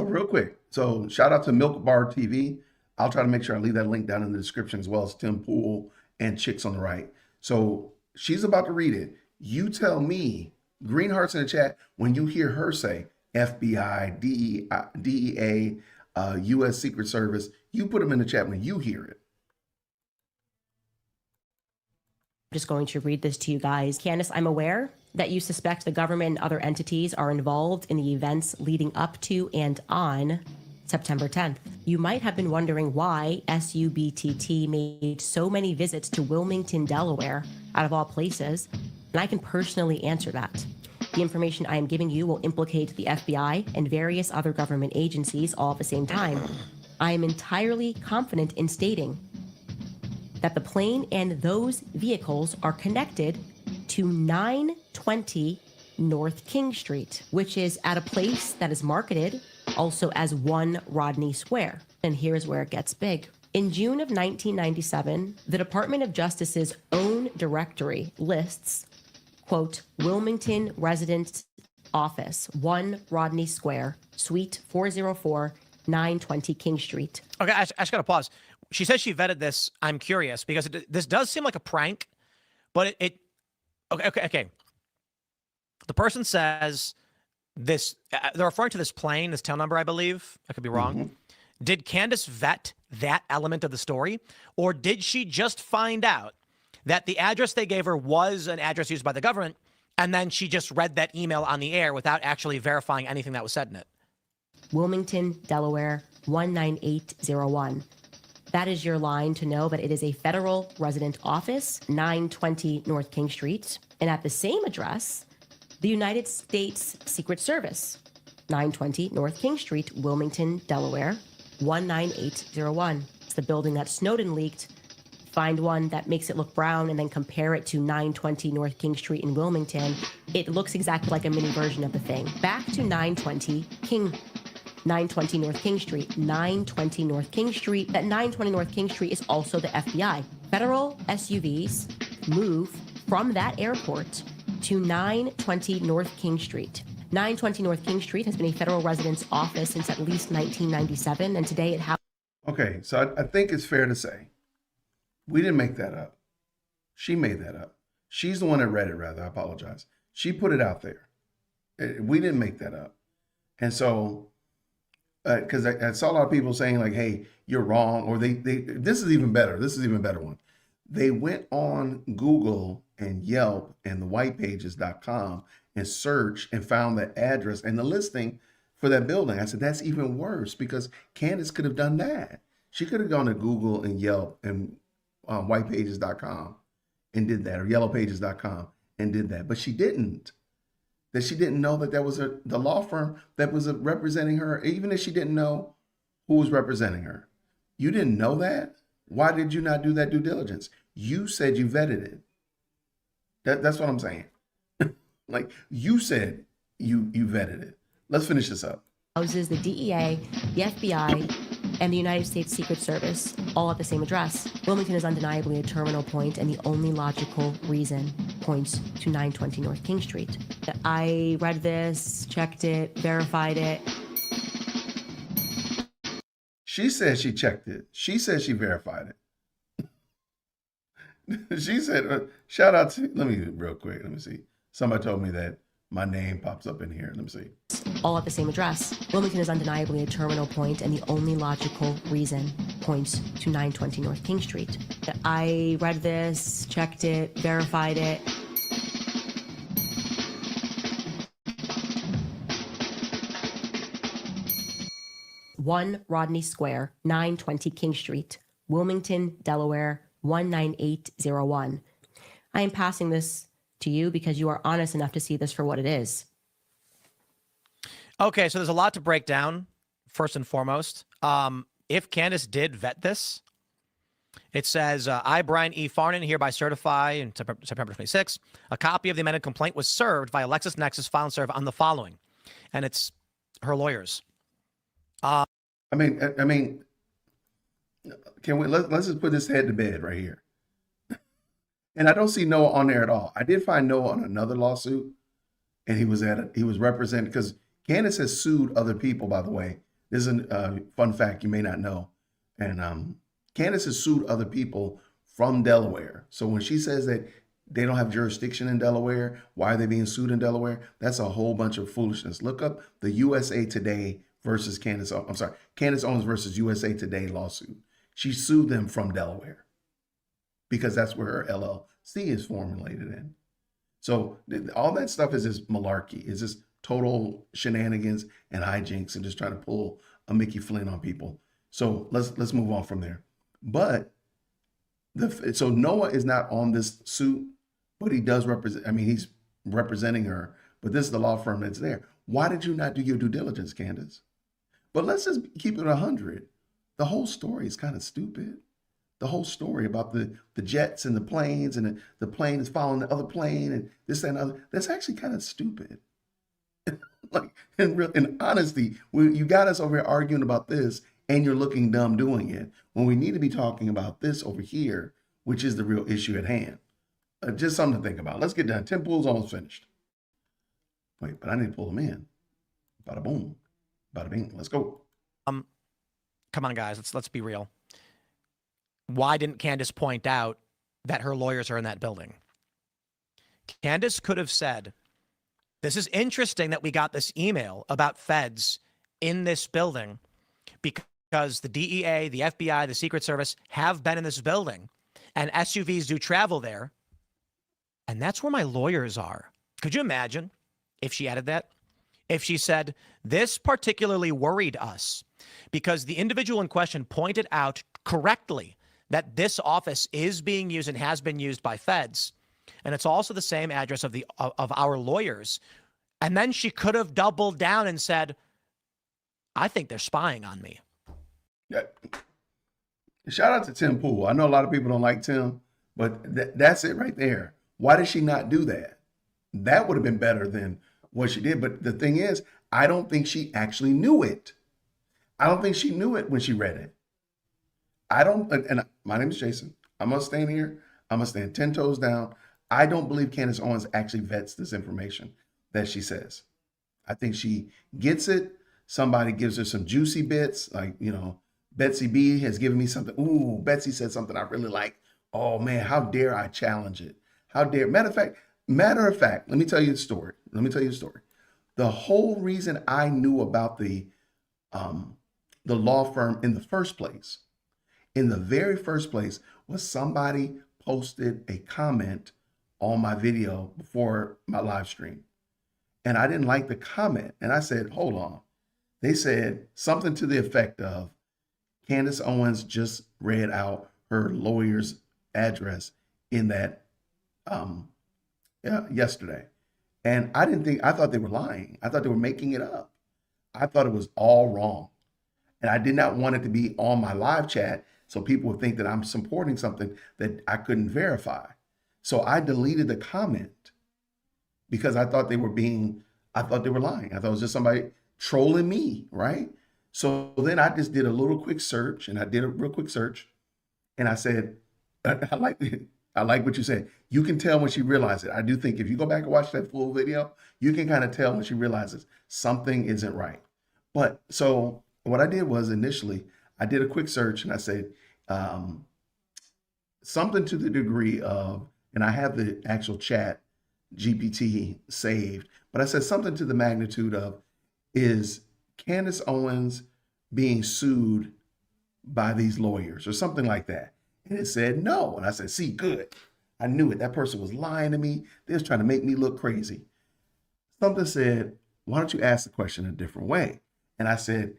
real quick. So shout out to Milk Bar TV. I'll try to make sure I leave that link down in the description, as well as Tim Pool and Chicks on the Right. So she's about to read it. You tell me, green hearts in the chat, when you hear her say FBI, DEA, U.S. Secret Service, you put them in the chat when you hear it. I'm just going to read this to you guys. Candace, I'm aware that you suspect the government and other entities are involved in the events leading up to and on September 10th. You might have been wondering why SUBTT made so many visits to Wilmington, Delaware, out of all places, and I can personally answer that. The information I am giving you will implicate the FBI and various other government agencies all at the same time. I am entirely confident in stating that the plane and those vehicles are connected to 920 North King Street, which is at a place that is marketed also as 1 Rodney Square. And here's where it gets big. In June of 1997, the Department of Justice's own directory lists, quote, Wilmington Residence Office, 1 Rodney Square, Suite 404, 920 King Street. Okay, I just got to pause. She says she vetted this. I'm curious because this does seem like a prank, but okay. The person says this, they're referring to this plane, this tail number, I believe. I could be wrong. Mm-hmm. Did Candace vet that element of the story? Or did she just find out that the address they gave her was an address used by the government, and then she just read that email on the air without actually verifying anything that was said in it? Wilmington, Delaware, 19801. That is your line to know that it is a federal resident office, 920 North King Street. And at the same address, the United States Secret Service, 920 North King Street, Wilmington, Delaware, 19801. It's the building that Snowden leaked. Find one that makes it look brown and then compare it to 920 North King Street in Wilmington. It looks exactly like a mini version of the thing. Back to 920 North King Street, 920 North King Street. That 920 North King Street is also the FBI. Federal SUVs move from that airport to 920 North King Street. 920 North King Street has been a federal residence office since at least 1997, and today it has. Okay, so I think it's fair to say we didn't make that up. She made that up. She's the one that read it, rather. I apologize. She put it out there. We didn't make that up. And so, because I saw a lot of people saying like, hey, you're wrong, or this is even better. This is even better one. They went on Google and Yelp and the whitepages.com and searched and found the address and the listing for that building. I said, that's even worse because Candace could have done that. She could have gone to Google and Yelp and whitepages.com and did that, or yellowpages.com and did that. But she didn't. That she didn't know that that was the law firm that was representing her, even if she didn't know who was representing her. You didn't know that? Why did you not do that due diligence? You said you vetted it. That's what I'm saying. Like you said you vetted it. Let's finish this up. Houses the DEA, the FBI, and the United States Secret Service all at the same address. Wilmington is undeniably a terminal point, and the only logical reason points to 920 North King Street. I read this, checked it, verified it. She said she checked it. She said she verified it. She said, shout out to, let me real quick, let me see. Somebody told me that my name pops up in here. Let me see. all at the same address. Wilmington is undeniably a terminal point, and the only logical reason points to 920 North King Street. I read this, checked it, verified it. One Rodney Square, 920 King Street, Wilmington, Delaware, 19801. I am passing this to you because you are honest enough to see this for what it is. Okay, so there's a lot to break down, first and foremost. If Candace did vet this, it says, I, Brian E. Farnan, hereby certify in September 26, a copy of the amended complaint was served by LexisNexis file and serve on the following. And it's her lawyers. I mean, can we let's just put this head to bed right here. And I don't see Noah on there at all. I did find Noah on another lawsuit, and he was represented because Candace has sued other people. By the way, this is a fun fact you may not know, and Candace has sued other people from Delaware. So when she says that they don't have jurisdiction in Delaware, why are they being sued in Delaware? That's a whole bunch of foolishness. Look up the USA Today versus Candace Owens versus USA Today lawsuit. She sued them from Delaware because that's where her LLC is formulated in. So all that stuff is just malarkey. It's just total shenanigans and hijinks and just trying to pull a Mickey Flynn on people. So let's move on from there. But so Noah is not on this suit, but he does represent. I mean, he's representing her. But this is the law firm that's there. Why did you not do your due diligence, Candace? But let's just keep it 100. The whole story is kind of stupid. The whole story about the jets and the planes and the plane is following the other plane and this and other. That's actually kind of stupid. Like in honesty, you got us over here arguing about this and you're looking dumb doing it when we need to be talking about this over here, which is the real issue at hand. Just something to think about. Let's get done. 10 pools almost finished. Wait, but I need to pull them in. Bada boom. Bada bing. Let's go. Come on, guys. Let's be real. Why didn't Candace point out that her lawyers are in that building? Candace could have said, this is interesting that we got this email about feds in this building because the DEA, the FBI, the Secret Service have been in this building and SUVs do travel there. And that's where my lawyers are. Could you imagine if she added that? If she said, this particularly worried us because the individual in question pointed out correctly that this office is being used and has been used by feds. And it's also the same address of our lawyers. And then she could have doubled down and said, I think they're spying on me. Yeah. Shout out to Tim Pool. I know a lot of people don't like Tim, but that's it right there. Why did she not do that? That would have been better than what she did. But the thing is, I don't think she actually knew it. I don't think she knew it when she read it. And my name is Jason. I'm going to stand here. I'm going to stand 10 toes down. I don't believe Candace Owens actually vets this information that she says. I think she gets it. Somebody gives her some juicy bits. Like, Betsy B has given me something. Ooh, Betsy said something I really like. Oh man, how dare I challenge it? How dare, matter of fact, let me tell you the story. The whole reason I knew about the law firm in the very first place was somebody posted a comment on my video before my live stream. And I didn't like the comment. And I said, hold on. They said something to the effect of Candace Owens just read out her lawyer's address in that yesterday. And I thought they were lying. I thought they were making it up. I thought it was all wrong. And I did not want it to be on my live chat so people would think that I'm supporting something that I couldn't verify. So I deleted the comment because I thought they were lying. I thought it was just somebody trolling me, right? So then I just did a little quick search, and I did a real quick search, and I said, I like what you said. You can tell when she realized it. I do think if you go back and watch that full video, you can kind of tell when she realizes something isn't right. But so what I did was initially, I did a quick search, and I said something to the degree of, and I have the actual chat GPT saved, but I said something to the magnitude of, is Candace Owens being sued by these lawyers or something like that? And it said no. And I said, see, good. I knew it. That person was lying to me. They was trying to make me look crazy. Something said, why don't you ask the question a different way? And I said,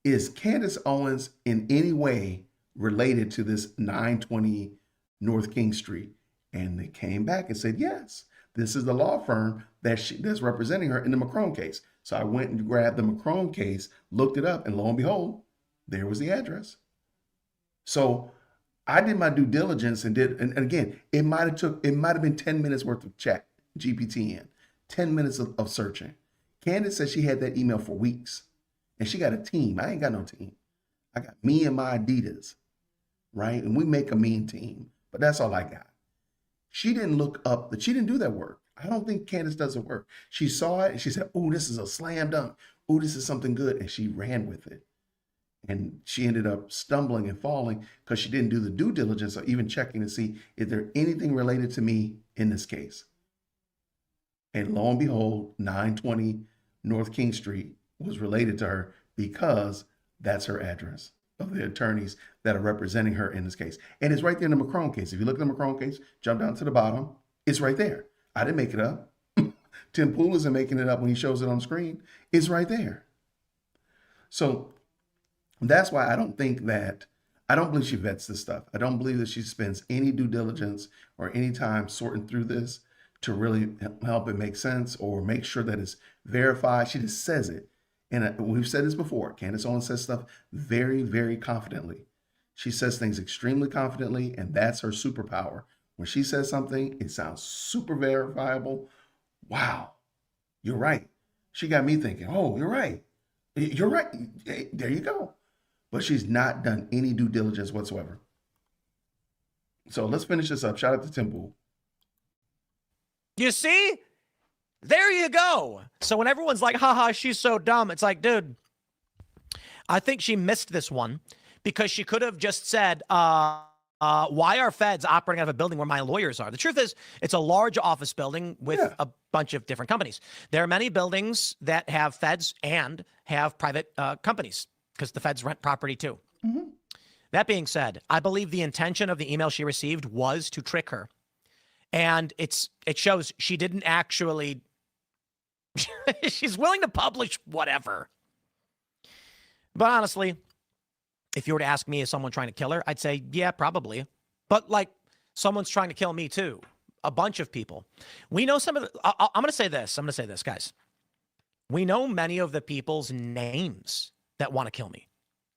is Candace Owens in any way related to this 920 North King Street? And they came back and said, yes, this is the law firm that's representing her in the McCrone case. So I went and grabbed the McCrone case, looked it up, and lo and behold, there was the address. So I did my due diligence and again, it might have been 10 minutes worth of chat GPT in, 10 minutes of searching. Candace said she had that email for weeks, and she got a team. I ain't got no team. I got me and my Adidas, right? And we make a mean team, but that's all I got. She didn't look up she didn't do that work. I don't think Candace does the work. She saw it and she said, oh, this is a slam dunk. Oh, this is something good. And she ran with it. And she ended up stumbling and falling because she didn't do the due diligence or even checking to see if there anything related to me in this case. And lo and behold, 920 North King Street was related to her because that's her address of the attorneys that are representing her in this case. And it's right there in the McCrone case. If you look at the McCrone case, jump down to the bottom, it's right there. I didn't make it up. Tim Pool isn't making it up when he shows it on screen. It's right there. So that's why I don't believe she vets this stuff. I don't believe that she spends any due diligence or any time sorting through this to really help it make sense or make sure that it's verified. She just says it. And we've said this before. Candace Owens says stuff very, very confidently. She says things extremely confidently, and that's her superpower. When she says something, it sounds super verifiable. Wow, you're right. She got me thinking, oh, you're right. You're right. There you go. But she's not done any due diligence whatsoever. So let's finish this up. Shout out to Tim Pool. You see? There you go. So when everyone's like, haha, she's so dumb, it's like, dude, I think she missed this one because she could have just said, why are feds operating out of a building where my lawyers are? The truth is, it's a large office building with a bunch of different companies. There are many buildings that have feds and have private companies because the feds rent property too. Mm-hmm. That being said, I believe the intention of the email she received was to trick her. And it shows she didn't actually, she's willing to publish whatever. But honestly, if you were to ask me, is someone trying to kill her? I'd say, yeah, probably. But like, someone's trying to kill me too. A bunch of people. We know some of the, I'm going to say this, guys. We know many of the people's names that want to kill me.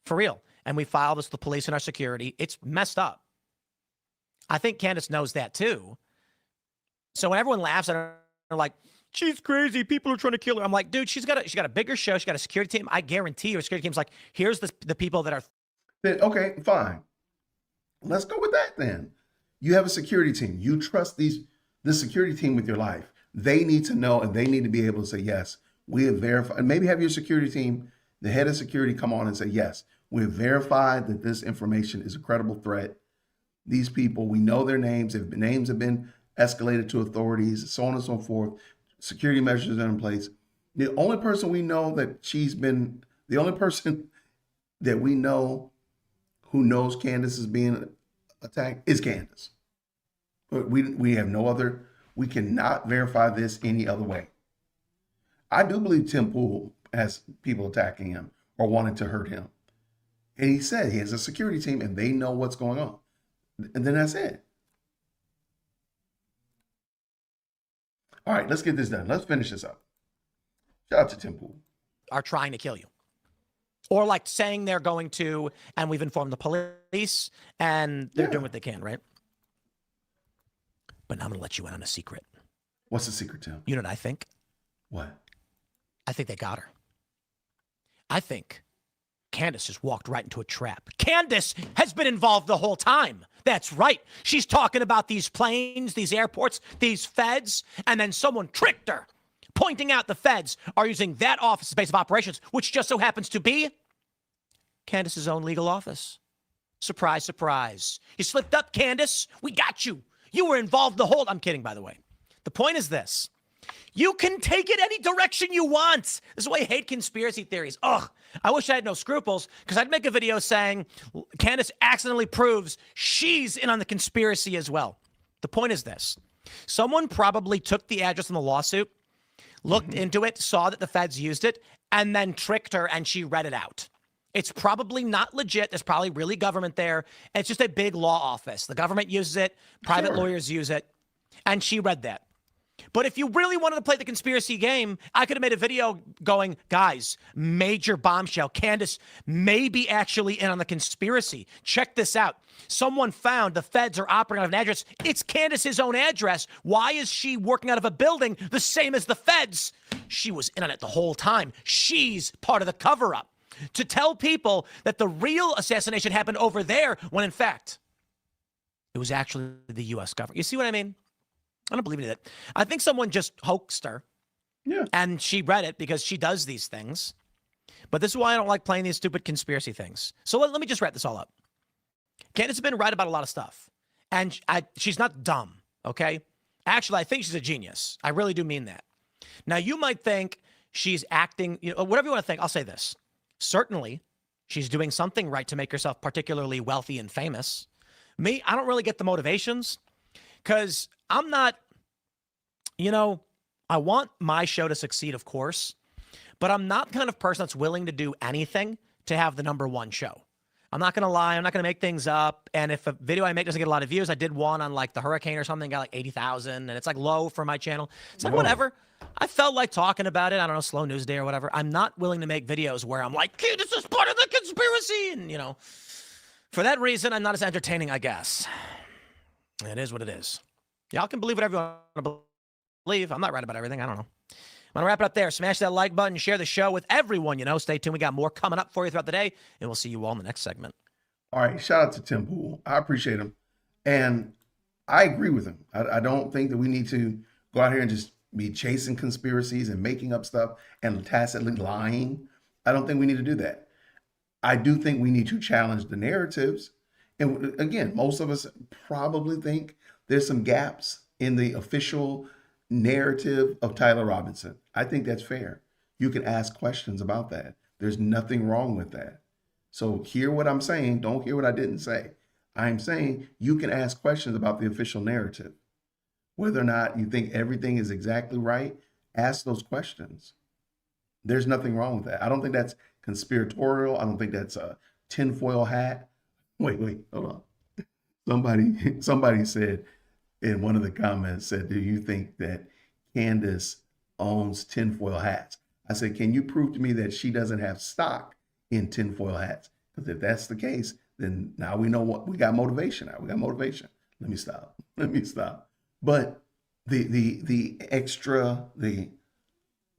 For real. And we file this with the police and our security. It's messed up. I think Candace knows that too. So when everyone laughs at her, they're like, she's crazy. People are trying to kill her. I'm like, dude, she got a bigger show. She got a security team. I guarantee you, a security team's like, here's the people that are. Okay, fine. Let's go with that then. You have a security team. You trust this security team with your life. They need to know and they need to be able to say, yes, we have verified. And maybe have your security team, the head of security, come on and say, yes, we have verified that this information is a credible threat. These people, we know their names. If names have been escalated to authorities, so on and so forth. Security measures are in place. The only person we know that the only person that we know who knows Candace is being attacked is Candace. But we have no other, we cannot verify this any other way. I do believe Tim Pool has people attacking him or wanting to hurt him. And he said he has a security team and they know what's going on. And then that's it. All right, let's get this done. Let's finish this up. Shout out to Tim Pool. Are trying to kill you. Or like saying they're going to, and we've informed the police, and they're doing what they can, right? But now I'm going to let you in on a secret. What's the secret, Tim? You know what I think? What? I think they got her. I think Candace just walked right into a trap. Candace has been involved the whole time. That's right. She's talking about these planes, these airports, these feds, and then someone tricked her, pointing out the feds are using that office as base of operations, which just so happens to be Candace's own legal office. Surprise, surprise. You slipped up, Candace. We got you. You were involved the whole... I'm kidding, by the way. The point is this. You can take it any direction you want. This is why I hate conspiracy theories. Ugh, I wish I had no scruples, because I'd make a video saying Candace accidentally proves she's in on the conspiracy as well. The point is this. Someone probably took the address in the lawsuit, looked into it, saw that the feds used it, and then tricked her, and she read it out. It's probably not legit. There's probably really government there. It's just a big law office. The government uses it. Private lawyers use it. And she read that. But if you really wanted to play the conspiracy game, I could have made a video going, guys, major bombshell. Candace may be actually in on the conspiracy. Check this out. Someone found the feds are operating out of an address. It's Candace's own address. Why is she working out of a building the same as the feds? She was in on it the whole time. She's part of the cover-up. To tell people that the real assassination happened over there, when in fact, it was actually the U.S. government. You see what I mean? I don't believe any of it. I think someone just hoaxed her. Yeah. And she read it because she does these things. But this is why I don't like playing these stupid conspiracy things. So let me just wrap this all up. Candace has been right about a lot of stuff. And she's not dumb, okay? Actually, I think she's a genius. I really do mean that. Now, you might think she's acting, whatever you want to think, I'll say this. Certainly, she's doing something right to make herself particularly wealthy and famous. Me, I don't really get the motivations. Because I'm not, I want my show to succeed, of course, but I'm not the kind of person that's willing to do anything to have the #1 show. I'm not going to lie. I'm not going to make things up. And if a video I make doesn't get a lot of views, I did one on like the hurricane or something, got like 80,000, and it's like low for my channel. It's like, whatever. I felt like talking about it. I don't know, slow news day or whatever. I'm not willing to make videos where I'm like, this is part of the conspiracy. And, for that reason, I'm not as entertaining, I guess. It is what it is. Y'all can believe whatever you want to believe. I'm not right about everything. I don't know. I'm going to wrap it up there. Smash that like button. Share the show with everyone. Stay tuned. We got more coming up for you throughout the day. And we'll see you all in the next segment. All right. Shout out to Tim Pool. I appreciate him. And I agree with him. I don't think that we need to go out here and just be chasing conspiracies and making up stuff and tacitly lying. I don't think we need to do that. I do think we need to challenge the narratives. And again, most of us probably think there's some gaps in the official narrative of Tyler Robinson. I think that's fair. You can ask questions about that. There's nothing wrong with that. So hear what I'm saying. Don't hear what I didn't say. I'm saying you can ask questions about the official narrative. Whether or not you think everything is exactly right, ask those questions. There's nothing wrong with that. I don't think that's conspiratorial. I don't think that's a tinfoil hat. Wait, hold on. Somebody said in one of the comments, said, do you think that Candace owns tinfoil hats? I said, can you prove to me that she doesn't have stock in tinfoil hats? Because if that's the case, then now we know what we got motivation. Now we got motivation. Let me stop. But the extra, the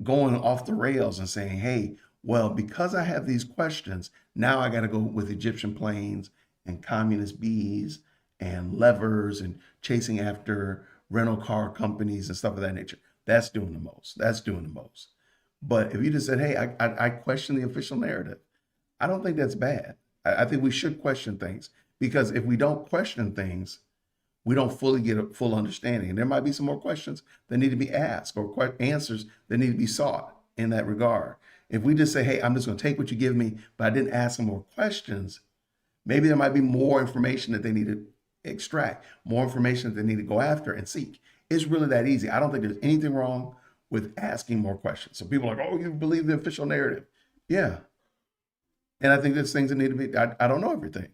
going off the rails and saying, hey, well, because I have these questions, now I got to go with Egyptian planes and communist bees and levers and chasing after rental car companies and stuff of that nature. That's doing the most. But if you just said, hey, I question the official narrative, I don't think that's bad. I think we should question things, because if we don't question things, we don't fully get a full understanding. And there might be some more questions that need to be asked or answers that need to be sought in that regard. If we just say, hey, I'm just going to take what you give me, but I didn't ask some more questions, maybe there might be more information that they need to extract, more information that they need to go after and seek. It's really that easy. I don't think there's anything wrong with asking more questions. So people are like, oh, you believe the official narrative. Yeah. And I think there's things that need to be, I don't know everything,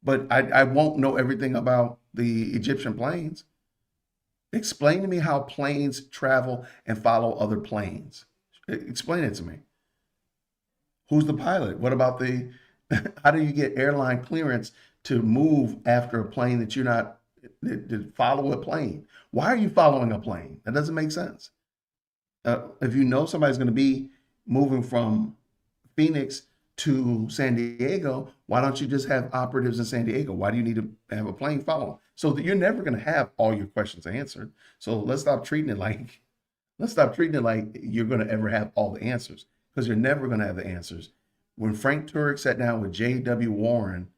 but I won't know everything about the Egyptian planes. Explain to me how planes travel and follow other planes. Explain it to me. Who's the pilot? What about how do you get airline clearance to move after a plane that you're not, to follow a plane? Why are you following a plane? That doesn't make sense. If you know somebody's going to be moving from Phoenix to San Diego, why don't you just have operatives in San Diego? Why do you need to have a plane follow? So that you're never going to have all your questions answered. So let's stop treating it like you're going to ever have all the answers, because you're never going to have the answers. When Frank Turek sat down with J.W. Warren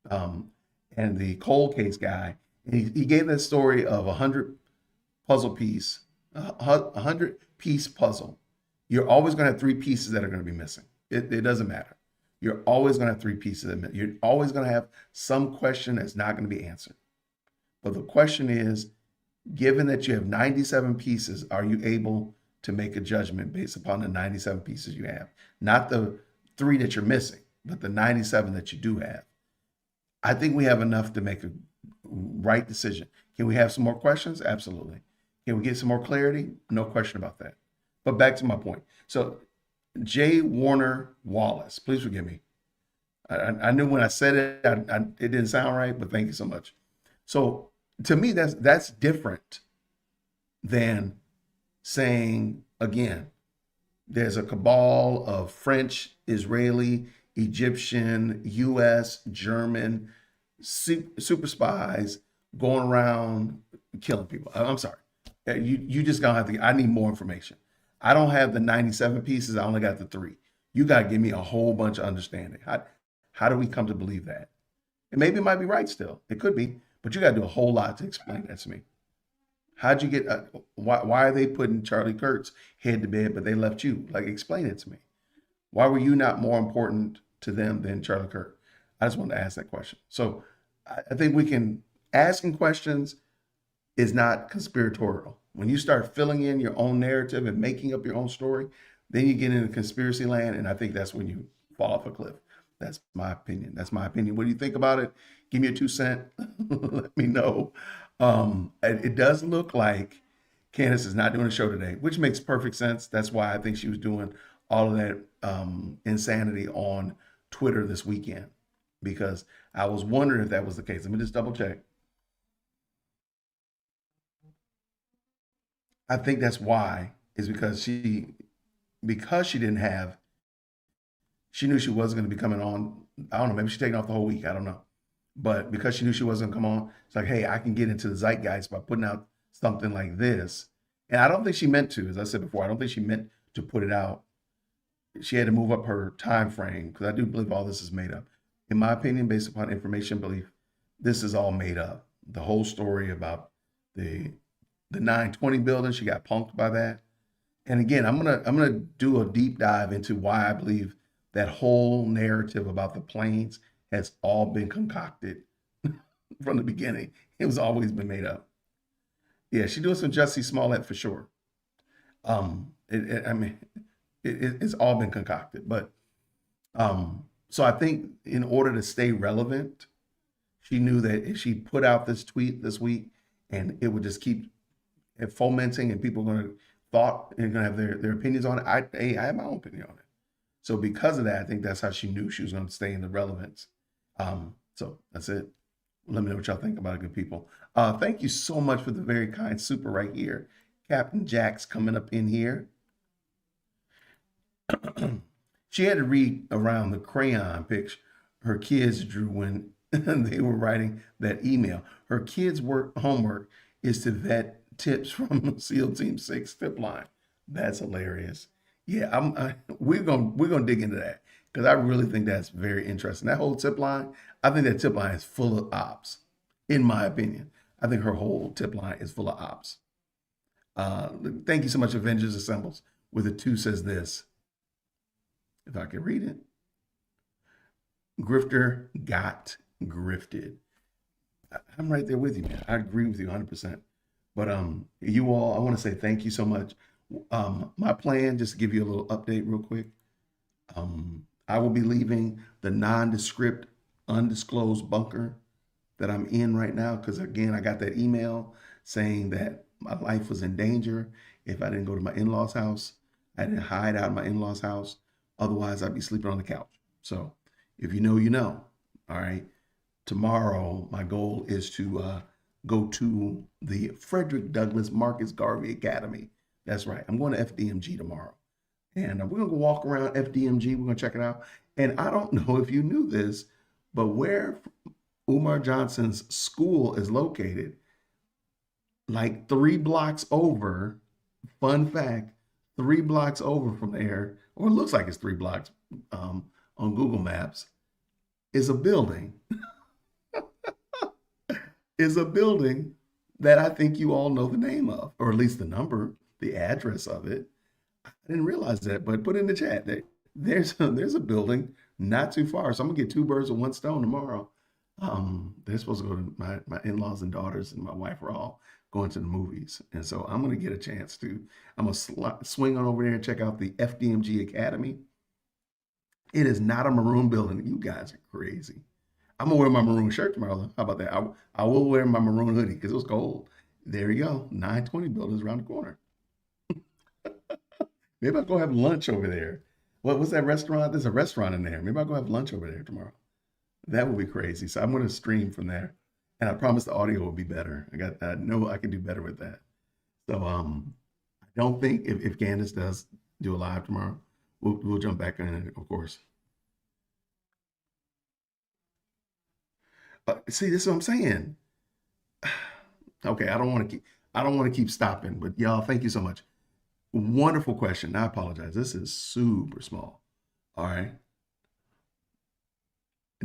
and the cold case guy, and he gave that story of 100 puzzle piece, a 100-piece puzzle, you're always going to have 3 pieces that are going to be missing. It doesn't matter. You're always going to have 3 pieces that you're always going to have some question that's not going to be answered. But the question is, given that you have 97 pieces, are you able to make a judgment based upon the 97 pieces you have? Not the 3 that you're missing, but the 97 that you do have. I think we have enough to make a right decision. Can we have some more questions? Absolutely. Can we get some more clarity? No question about that. But back to my point. So J. Warner Wallace, please forgive me. I knew when I said it, it didn't sound right, but thank you so much. So to me, that's different than saying, again, there's a cabal of French, Israeli, Egyptian, U.S., German, super spies going around killing people. I'm sorry. You just gonna have to, I need more information. I don't have the 97 pieces. I only got the 3. You got to give me a whole bunch of understanding. How do we come to believe that? And maybe it might be right still. It could be, but you got to do a whole lot to explain that to me. How'd you get, why are they putting Charlie Kirk's head to bed, but they left you? Like, explain it to me. Why were you not more important to them than Charlie Kirk? I just wanted to ask that question. So I think asking questions is not conspiratorial. When you start filling in your own narrative and making up your own story, then you get into conspiracy land, and I think that's when you fall off a cliff. That's my opinion. What do you think about it? Give me a 2 cent. Let me know. It does look like Candace is not doing a show today, which makes perfect sense. That's why I think she was doing all of that insanity on Twitter this weekend, because I was wondering if that was the case. Let me just double check. I think that's why, is because she didn't have, she knew she wasn't going to be coming on. I don't know, maybe she's taking off the whole week. I don't know. But because she knew she wasn't going to come on, it's like, hey, I can get into the zeitgeist by putting out something like this. And I don't think she meant to, as I said before, I don't think she meant to put it out. She had to move up her time frame, because I do believe all this is made up. In my opinion, based upon information belief, this is all made up. The whole story about the 920 building, she got punked by that. And again, I'm gonna do a deep dive into why I believe that whole narrative about the planes has all been concocted from the beginning. It was always been made up. Yeah, she's doing some Jussie Smollett for sure. It's all been concocted. But so I think in order to stay relevant, she knew that if she put out this tweet this week, and it would just keep fomenting, and people are going to have their opinions on it. I have my own opinion on it. So because of that, I think that's how she knew she was going to stay in the relevance. So that's it. Let me know what y'all think about it, good people. Thank you so much for the very kind super right here. Captain Jack's coming up in here. She had to read around the crayon picture her kids drew when they were writing that email. Her kids' homework is to vet tips from SEAL Team 6 tip line. That's hilarious. Yeah, we're gonna dig into that, because I really think that's very interesting. That whole tip line, I think that tip line is full of ops. In my opinion, I think her whole tip line is full of ops. Thank you so much, Avengers Assembles. With a 2 says this. If I can read it. Grifter got grifted. I'm right there with you, man. I agree with you 100%. But you all, I want to say thank you so much. My plan, just to give you a little update real quick. I will be leaving the nondescript, undisclosed bunker that I'm in right now, because again, I got that email saying that my life was in danger if I didn't go to my in-laws' house. I didn't hide out in my in-laws' house. Otherwise, I'd be sleeping on the couch. So if you know, you know. All right. Tomorrow, my goal is to go to the Frederick Douglass Marcus Garvey Academy. That's right. I'm going to FDMG tomorrow. And we're going to go walk around FDMG. We're going to check it out. And I don't know if you knew this, but where Umar Johnson's school is located, like 3 blocks over, fun fact, 3 blocks over from there, or it looks like it's 3 blocks on Google Maps, is a building. Is a building that I think you all know the name of, or at least the number, the address of it. I didn't realize that, but put in the chat that there's a building not too far. So I'm gonna get two birds with one stone tomorrow. They're supposed to go to my in-laws and daughters and my wife are all going to the movies. And so I'm gonna get a chance to, I'm gonna swing on over there and check out the FDMG Academy. It is not a maroon building. You guys are crazy. I'm gonna wear my maroon shirt tomorrow. How about that? I will wear my maroon hoodie because it was cold. There you go. 920 buildings around the corner. Maybe I'll go have lunch over there. What's that restaurant? There's a restaurant in there. Maybe I'll go have lunch over there tomorrow. That would be crazy. So I'm going to stream from there, and I promise the audio will be better. I know I can do better with that. So I don't think if Candace does do a live tomorrow, we'll jump back in it, of course. See, this is what I'm saying. Okay, I don't want to keep stopping, but y'all, thank you so much. Wonderful question. I apologize. This is super small. All right.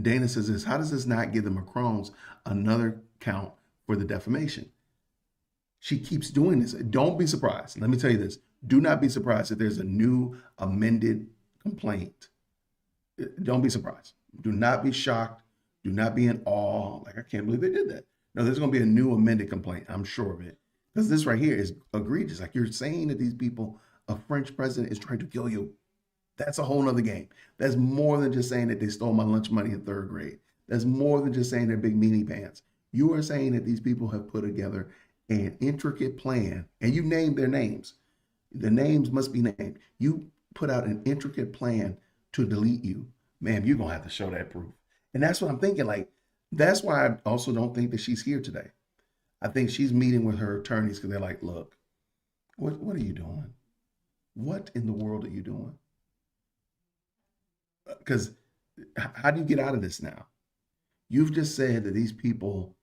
Dana says this, how does this not give the Macrons another count for the defamation? She keeps doing this. Don't be surprised. Let me tell you this. Do not be surprised if there's a new amended complaint. Don't be surprised. Do not be shocked. Do not be in awe. Like, I can't believe they did that. No, there's going to be a new amended complaint. I'm sure of it. Because this right here is egregious. Like, you're saying that these people, a French president is trying to kill you. That's a whole nother game. That's more than just saying that they stole my lunch money in third grade. That's more than just saying they're big meanie pants. You are saying that these people have put together an intricate plan, and you named their names. The names must be named. You put out an intricate plan to delete you. Man, you're going to have to show that proof. And that's what I'm thinking. Like, that's why I also don't think that she's here today. I think she's meeting with her attorneys because they're like, look, what are you doing? What in the world are you doing? Because how do you get out of this now? You've just said that these people,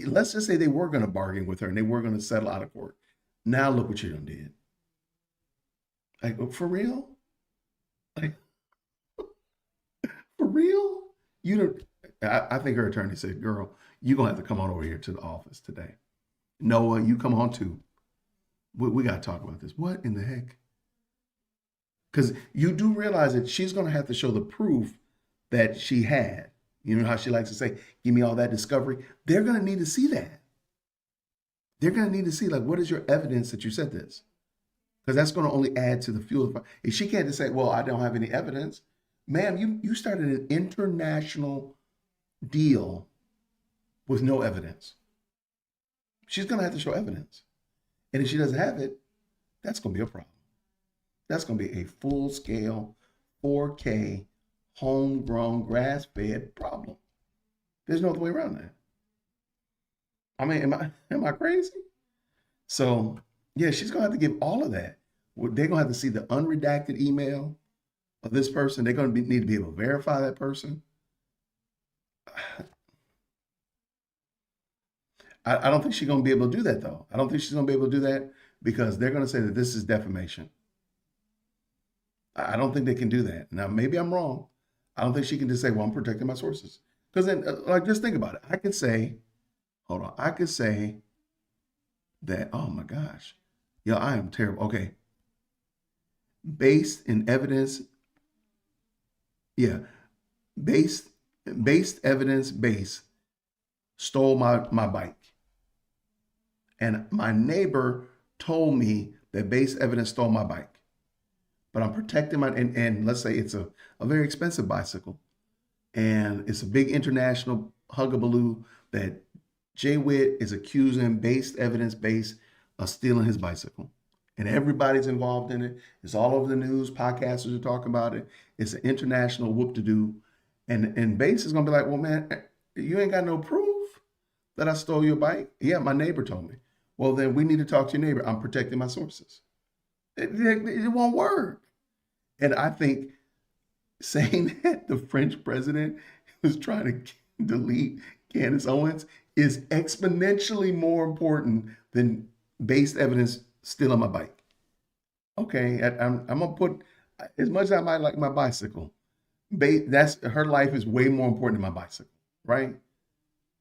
let's just say they were going to bargain with her and they were going to settle out of court. Now look what you done did. Like, for real? Like, for real? I think her attorney said, girl, you're going to have to come on over here to the office today. Noah, you come on too. We got to talk about this. What in the heck? Because you do realize that she's going to have to show the proof that she had. You know how she likes to say, give me all that discovery. They're going to need to see that. They're going to need to see, like, what is your evidence that you said this? Because that's going to only add to the fuel. If she can't just say, well, I don't have any evidence. Ma'am, you started an international deal with no evidence. She's going to have to show evidence. And if she doesn't have it, that's going to be a problem. That's going to be a full-scale, 4K, homegrown, grass-fed problem. There's no other way around that. I mean, am I crazy? So, yeah, she's going to have to give all of that. They're going to have to see the unredacted email of this person. They're going to need to be able to verify that person. I don't think she's going to be able to do that, though. I don't think she's going to be able to do that because they're going to say that this is defamation. I don't think they can do that. Now, maybe I'm wrong. I don't think she can just say, well, I'm protecting my sources. Because then, like, just think about it. I could say, hold on. I could say that, oh my gosh, yeah, I am terrible. Okay. Based in evidence. Yeah. Based evidence base stole my bike. And my neighbor told me that base evidence stole my bike. But I'm protecting my, and let's say it's a very expensive bicycle. And it's a big international hugabaloo that Jay Witt is accusing based evidence base of stealing his bicycle. And everybody's involved in it. It's all over the news. Podcasters are talking about it. It's an international whoop-de-doo. And base is going to be like, well, man, you ain't got no proof that I stole your bike. Yeah, my neighbor told me. Well, then we need to talk to your neighbor. I'm protecting my sources. It won't work. And I think saying that the French president was trying to delete Candace Owens is exponentially more important than based evidence stealing my bike. Okay, I'm gonna put, as much as I might like my bicycle, that's her life is way more important than my bicycle, right?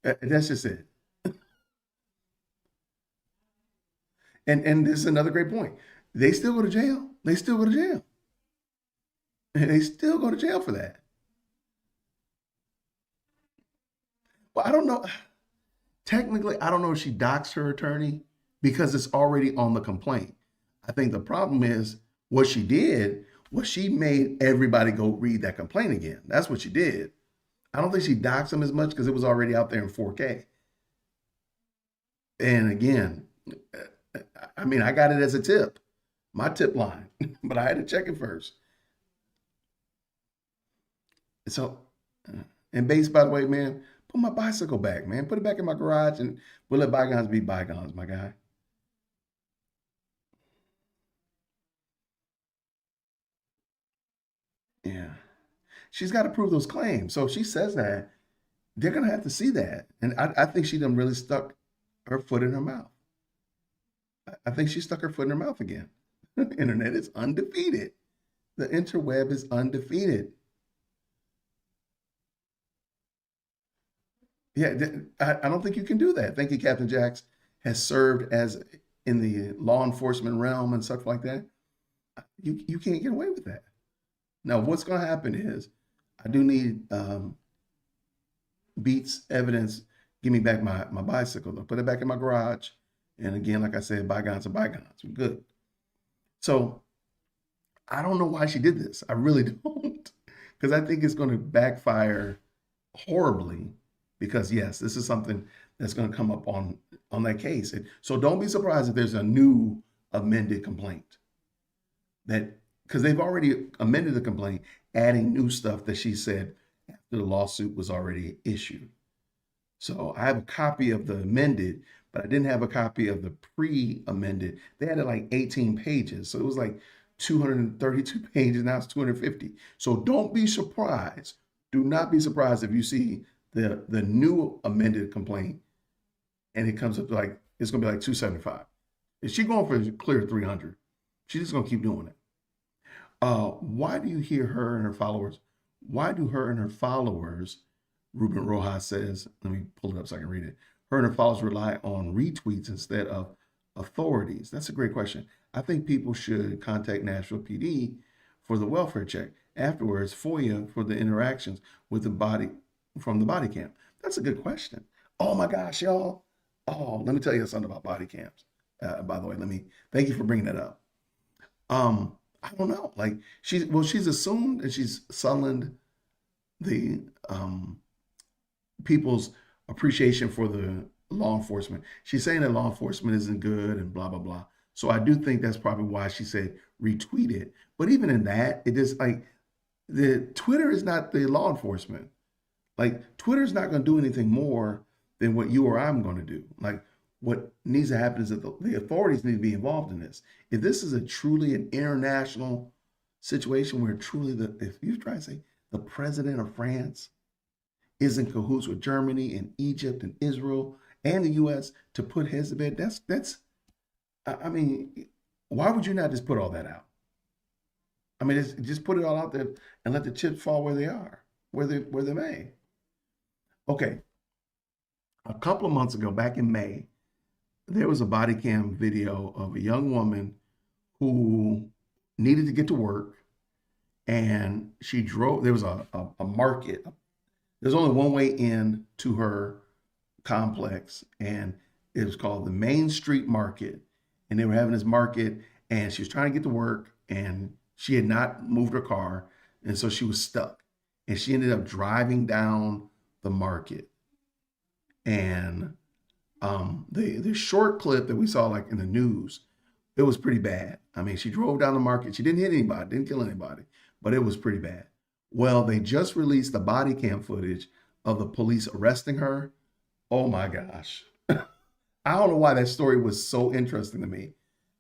That's just it. And this is another great point. They still go to jail. They still go to jail. And they still go to jail for that. Well, I don't know. Technically, I don't know if she doxed her attorney because it's already on the complaint. I think the problem is what she did was she made everybody go read that complaint again. That's what she did. I don't think she doxed him as much because it was already out there in 4K. And again, I mean, I got it as a tip, my tip line, but I had to check it first. So, and Bass, by the way, man, put my bicycle back, man. Put it back in my garage and we'll let bygones be bygones, my guy. Yeah. She's got to prove those claims. So if she says that, they're going to have to see that. And I think she done really stuck her foot in her mouth. I think she stuck her foot in her mouth again. The internet is undefeated. The interweb is undefeated. Yeah, I don't think you can do that. Thank you, Captain Jax has served as in the law enforcement realm and stuff like that. You can't get away with that. Now, what's going to happen is I do need Beats evidence. Give me back my bicycle. I'll put it back in my garage. And again, like I said, bygones are bygones. We're good. So I don't know why she did this. I really don't. Because I think it's going to backfire horribly. Because yes, this is something that's going to come up on that case. So don't be surprised if there's a new amended complaint. Because they've already amended the complaint, adding new stuff that she said after the lawsuit was already issued. So I have a copy of the amended, but I didn't have a copy of the pre-amended. They had it like 18 pages. So it was like 232 pages. Now it's 250. So don't be surprised. Do not be surprised if you see the new amended complaint and it comes up to like, it's going to be like 275. Is she going for clear 300? She's just going to keep doing it. Why do you hear her and her followers? Why do her and her followers, Ruben Rojas says, let me pull it up so I can read it. Her and her followers rely on retweets instead of authorities. That's a great question. I think people should contact Nashville PD for the welfare check. Afterwards, FOIA for the interactions with the body from the body cam. That's a good question. Oh my gosh, y'all. Oh, let me tell you something about body cams. By the way, thank you for bringing that up. I don't know. Like she's assumed and she's sullied the people's appreciation for the law enforcement. She's saying that law enforcement isn't good and blah, blah, blah. So I do think that's probably why she said retweet it. But even in that, it is like the Twitter is not the law enforcement. Like Twitter's not going to do anything more than what you or I'm going to do. Like what needs to happen is that the authorities need to be involved in this. If this is a truly an international situation where truly if you try to say the president of France is in cahoots with Germany and Egypt and Israel and the U.S. to put heads to bed, that's I mean, why would you not just put all that out? I mean, just put it all out there and let the chips fall where they are, where they may. Okay. A couple of months ago, back in May, there was a body cam video of a young woman who needed to get to work, and she drove. There was a market. There's only one way in to her complex, and it was called the Main Street Market. And they were having this market, and she was trying to get to work, and she had not moved her car, and so she was stuck. And she ended up driving down the market. And the short clip that we saw like in the news, it was pretty bad. I mean, she drove down the market. She didn't hit anybody, didn't kill anybody, but it was pretty bad. Well, they just released the body cam footage of the police arresting her. Oh my gosh. I don't know why that story was so interesting to me.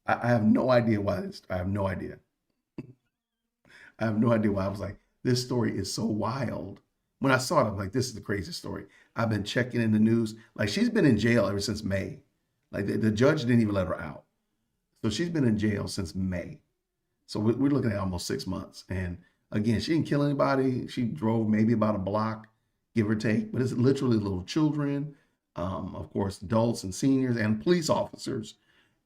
I have no idea why. I have no idea. I have no idea why. I was like, this story is so wild. When I saw it, I'm like, this is the craziest story. I've been checking in the news. Like she's been in jail ever since May. Like the judge didn't even let her out. So she's been in jail since May. So we're looking at almost 6 months. And again, she didn't kill anybody. She drove maybe about a block, give or take. But it's literally little children, of course, adults and seniors and police officers.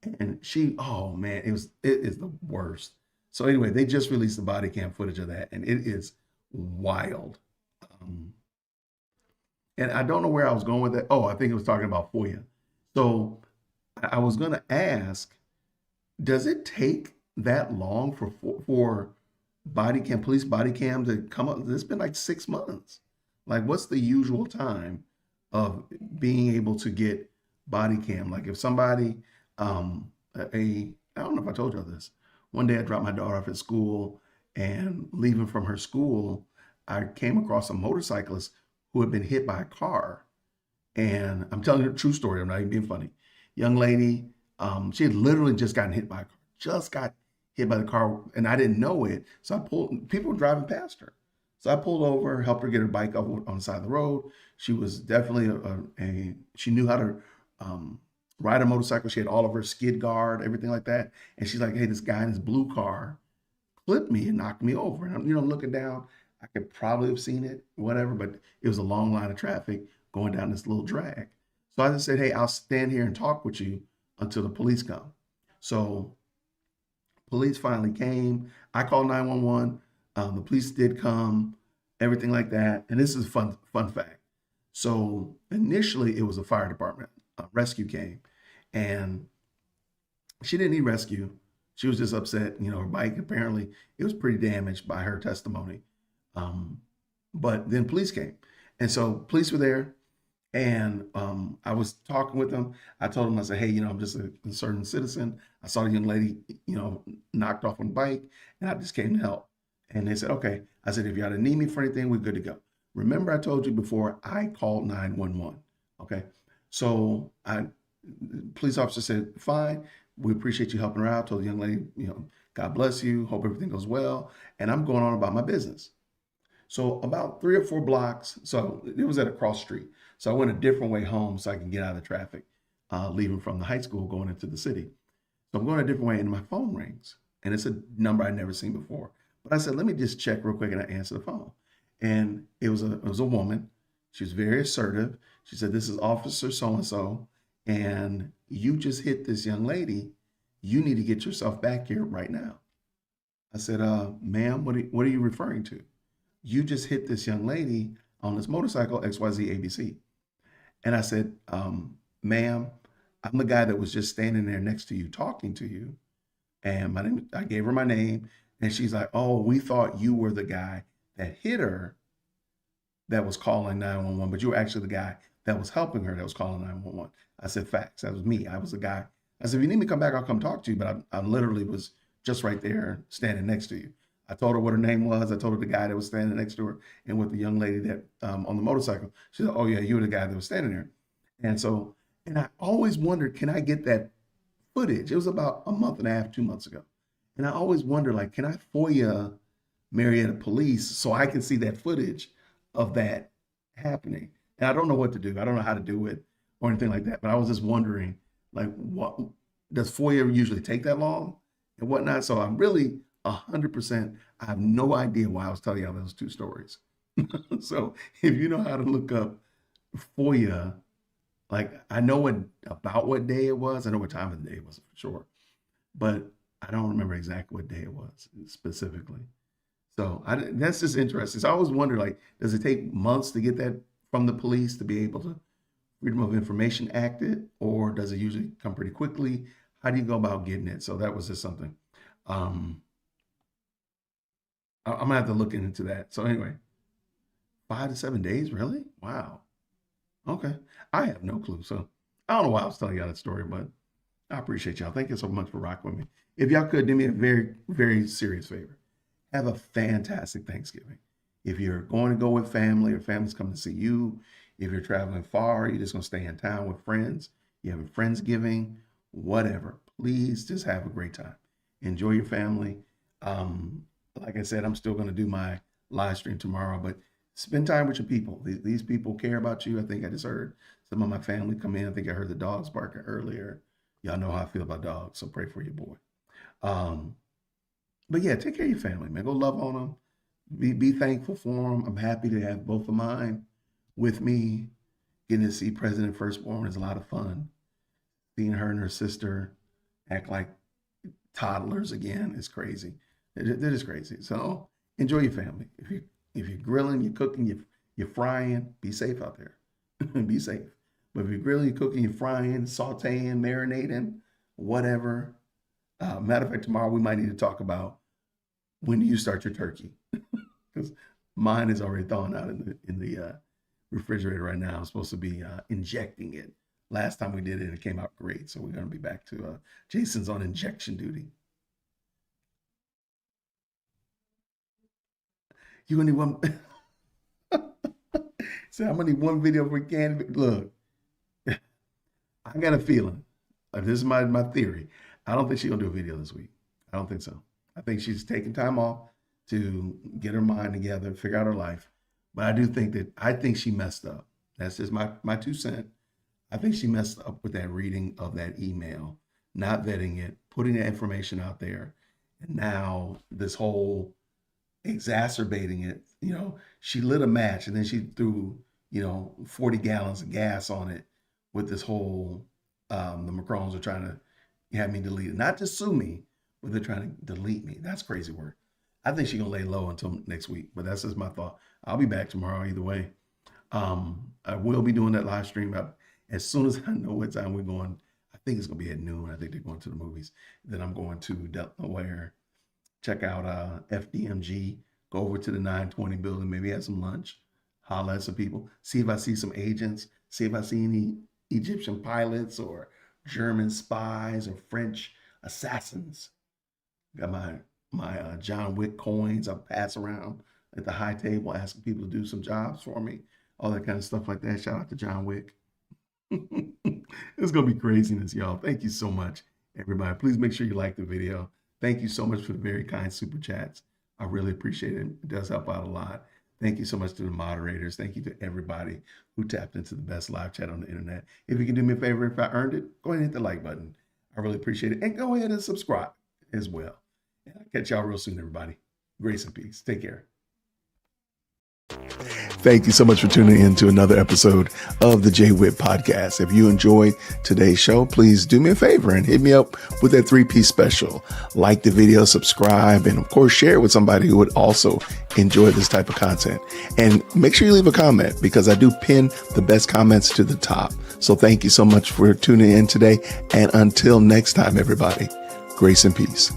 And she, oh man, it is the worst. So anyway, they just released the body cam footage of that, and it is wild. Um, and I don't know where I was going with that. Oh, I think it was talking about FOIA. So I was going to ask, does it take that long for police body cam to come up? It's been like 6 months. Like, what's the usual time of being able to get body cam? Like, if somebody, I don't know if I told you this. One day I dropped my daughter off at school, and leaving from her school, I came across a motorcyclist who had been hit by a car. And I'm telling you a true story. I'm not even being funny. Young lady, she had literally just gotten hit by a car, just got hit by the car, and I didn't know it. So people were driving past her. So I pulled over, helped her get her bike up on the side of the road. She was definitely she knew how to ride a motorcycle. She had all of her skid guard, everything like that. And she's like, hey, this guy in his blue car clipped me and knocked me over. And I'm, looking down. I could probably have seen it, whatever, but it was a long line of traffic going down this little drag. So I just said, hey, I'll stand here and talk with you until the police come. So police finally came. I called 911. The police did come, everything like that. And this is a fun fact. So initially it was a fire department. Rescue came, and she didn't need rescue. She was just upset. Her bike, apparently it was pretty damaged by her testimony. But then police came. And so police were there, and I was talking with them. I told them, I said, hey, I'm just a concerned citizen. I saw the young lady, knocked off on the bike, and I just came to help. And they said, okay. I said, if y'all need me for anything, we're good to go. Remember I told you before, I called 911. Okay. So police officer said, fine, we appreciate you helping her out. Told the young lady, God bless you. Hope everything goes well. And I'm going on about my business. So about 3 or 4 blocks, so it was at a cross street. So I went a different way home so I can get out of the traffic, leaving from the high school, going into the city. So I'm going a different way, and my phone rings, and it's a number I'd never seen before. But I said, let me just check real quick, and I answered the phone. And it was a woman. She was very assertive. She said, this is Officer so-and-so, and you just hit this young lady. You need to get yourself back here right now. I said, ma'am, what are you referring to? You just hit this young lady on this motorcycle, XYZ ABC. And I said, ma'am, I'm the guy that was just standing there next to you, talking to you. And I gave her my name, and she's like, oh, we thought you were the guy that hit her that was calling 911, but you were actually the guy that was helping her that was calling 911. I said, facts. That was me. I was the guy. I said, if you need me to come back, I'll come talk to you. But I literally was just right there standing next to you. I told her what her name was. I told her the guy that was standing next to her, and with the young lady that on the motorcycle. She said, oh yeah, you were the guy that was standing there. And I always wondered, can I get that footage? It was about a month and a half, 2 months ago. And I always wondered, like, can I FOIA Marietta Police so I can see that footage of that happening? And I don't know what to do. I don't know how to do it or anything like that. But I was just wondering, like, what does FOIA usually take that long and whatnot? So I'm really 100%. I have no idea why I was telling y'all those 2 stories. So if you know how to look up FOIA, like, I know about what day it was. I know what time of the day it was for sure, but I don't remember exactly what day it was specifically. So that's just interesting. So I always wonder, like, does it take months to get that from the police to be able to Freedom of Information Act it, or does it usually come pretty quickly? How do you go about getting it? So that was just something. I'm gonna have to look into that. So anyway, 5 to 7 days, really? Wow. Okay. I have no clue. So I don't know why I was telling y'all that story, but I appreciate y'all. Thank you so much for rocking with me. If y'all could do me a very, very serious favor, have a fantastic Thanksgiving. If you're going to go with family, or family's coming to see you, if you're traveling far, you're just going to stay in town with friends, you have a Friendsgiving, whatever, please just have a great time. Enjoy your family. Like I said, I'm still going to do my live stream tomorrow, but spend time with your people. These people care about you. I think I just heard some of my family come in. I think I heard the dogs barking earlier. Y'all know how I feel about dogs, so pray for your boy. But yeah, take care of your family, man. Go love on them. Be thankful for them. I'm happy to have both of mine with me. Getting to see President Firstborn is a lot of fun. Seeing her and her sister, act like toddlers again. It's crazy. It is crazy. So enjoy your family. If you're grilling, you're cooking, you're frying, be safe out there. Be safe. But if you're grilling, you're cooking, you're frying, sauteing, marinating, whatever. Matter of fact, tomorrow we might need to talk about when do you start your turkey, because mine is already thawing out in the refrigerator right now. I'm supposed to be injecting it. Last time we did it, it came out great. So we're going to be back to Jason's on injection duty. You gonna need one? So I'm gonna need one video for Candy. Look, I got a feeling. This is my theory. I don't think she's gonna do a video this week. I don't think so. I think she's taking time off to get her mind together, figure out her life. But I do think she messed up. That's just my 2 cents. I think she messed up with that reading of that email, not vetting it, putting that information out there, and now this whole exacerbating it. She lit a match and then she threw 40 gallons of gas on it with this whole the Macrons are trying to have me delete it, not to sue me, but they're trying to delete me. That's crazy work. I think she's gonna lay low until next week, but that's just my thought. I'll be back tomorrow either way. I will be doing that live stream as soon as I know what time we're going. I think it's gonna be at noon. I think they're going to the movies. Then I'm going to Delaware, check out FDMG, go over to the 920 building, maybe have some lunch, holla at some people, see if I see some agents, see if I see any Egyptian pilots or German spies or French assassins. Got my John Wick coins I pass around at the high table, asking people to do some jobs for me, all that kind of stuff like that. Shout out to John Wick. It's gonna be craziness, y'all. Thank you so much, everybody. Please make sure you like the video. Thank you so much for the very kind super chats. I really appreciate it. It does help out a lot. Thank you so much to the moderators. Thank you to everybody who tapped into the best live chat on the internet. If you can do me a favor, if I earned it, go ahead and hit the like button. I really appreciate it. And go ahead and subscribe as well. And I'll catch y'all real soon, everybody. Grace and peace. Take care. Thank you so much for tuning in to another episode of the Jay Witt Podcast. If you enjoyed today's show, please do me a favor and hit me up with that 3-piece special. Like the video, subscribe, and of course, share it with somebody who would also enjoy this type of content. And make sure you leave a comment, because I do pin the best comments to the top. So thank you so much for tuning in today. And until next time, everybody, grace and peace.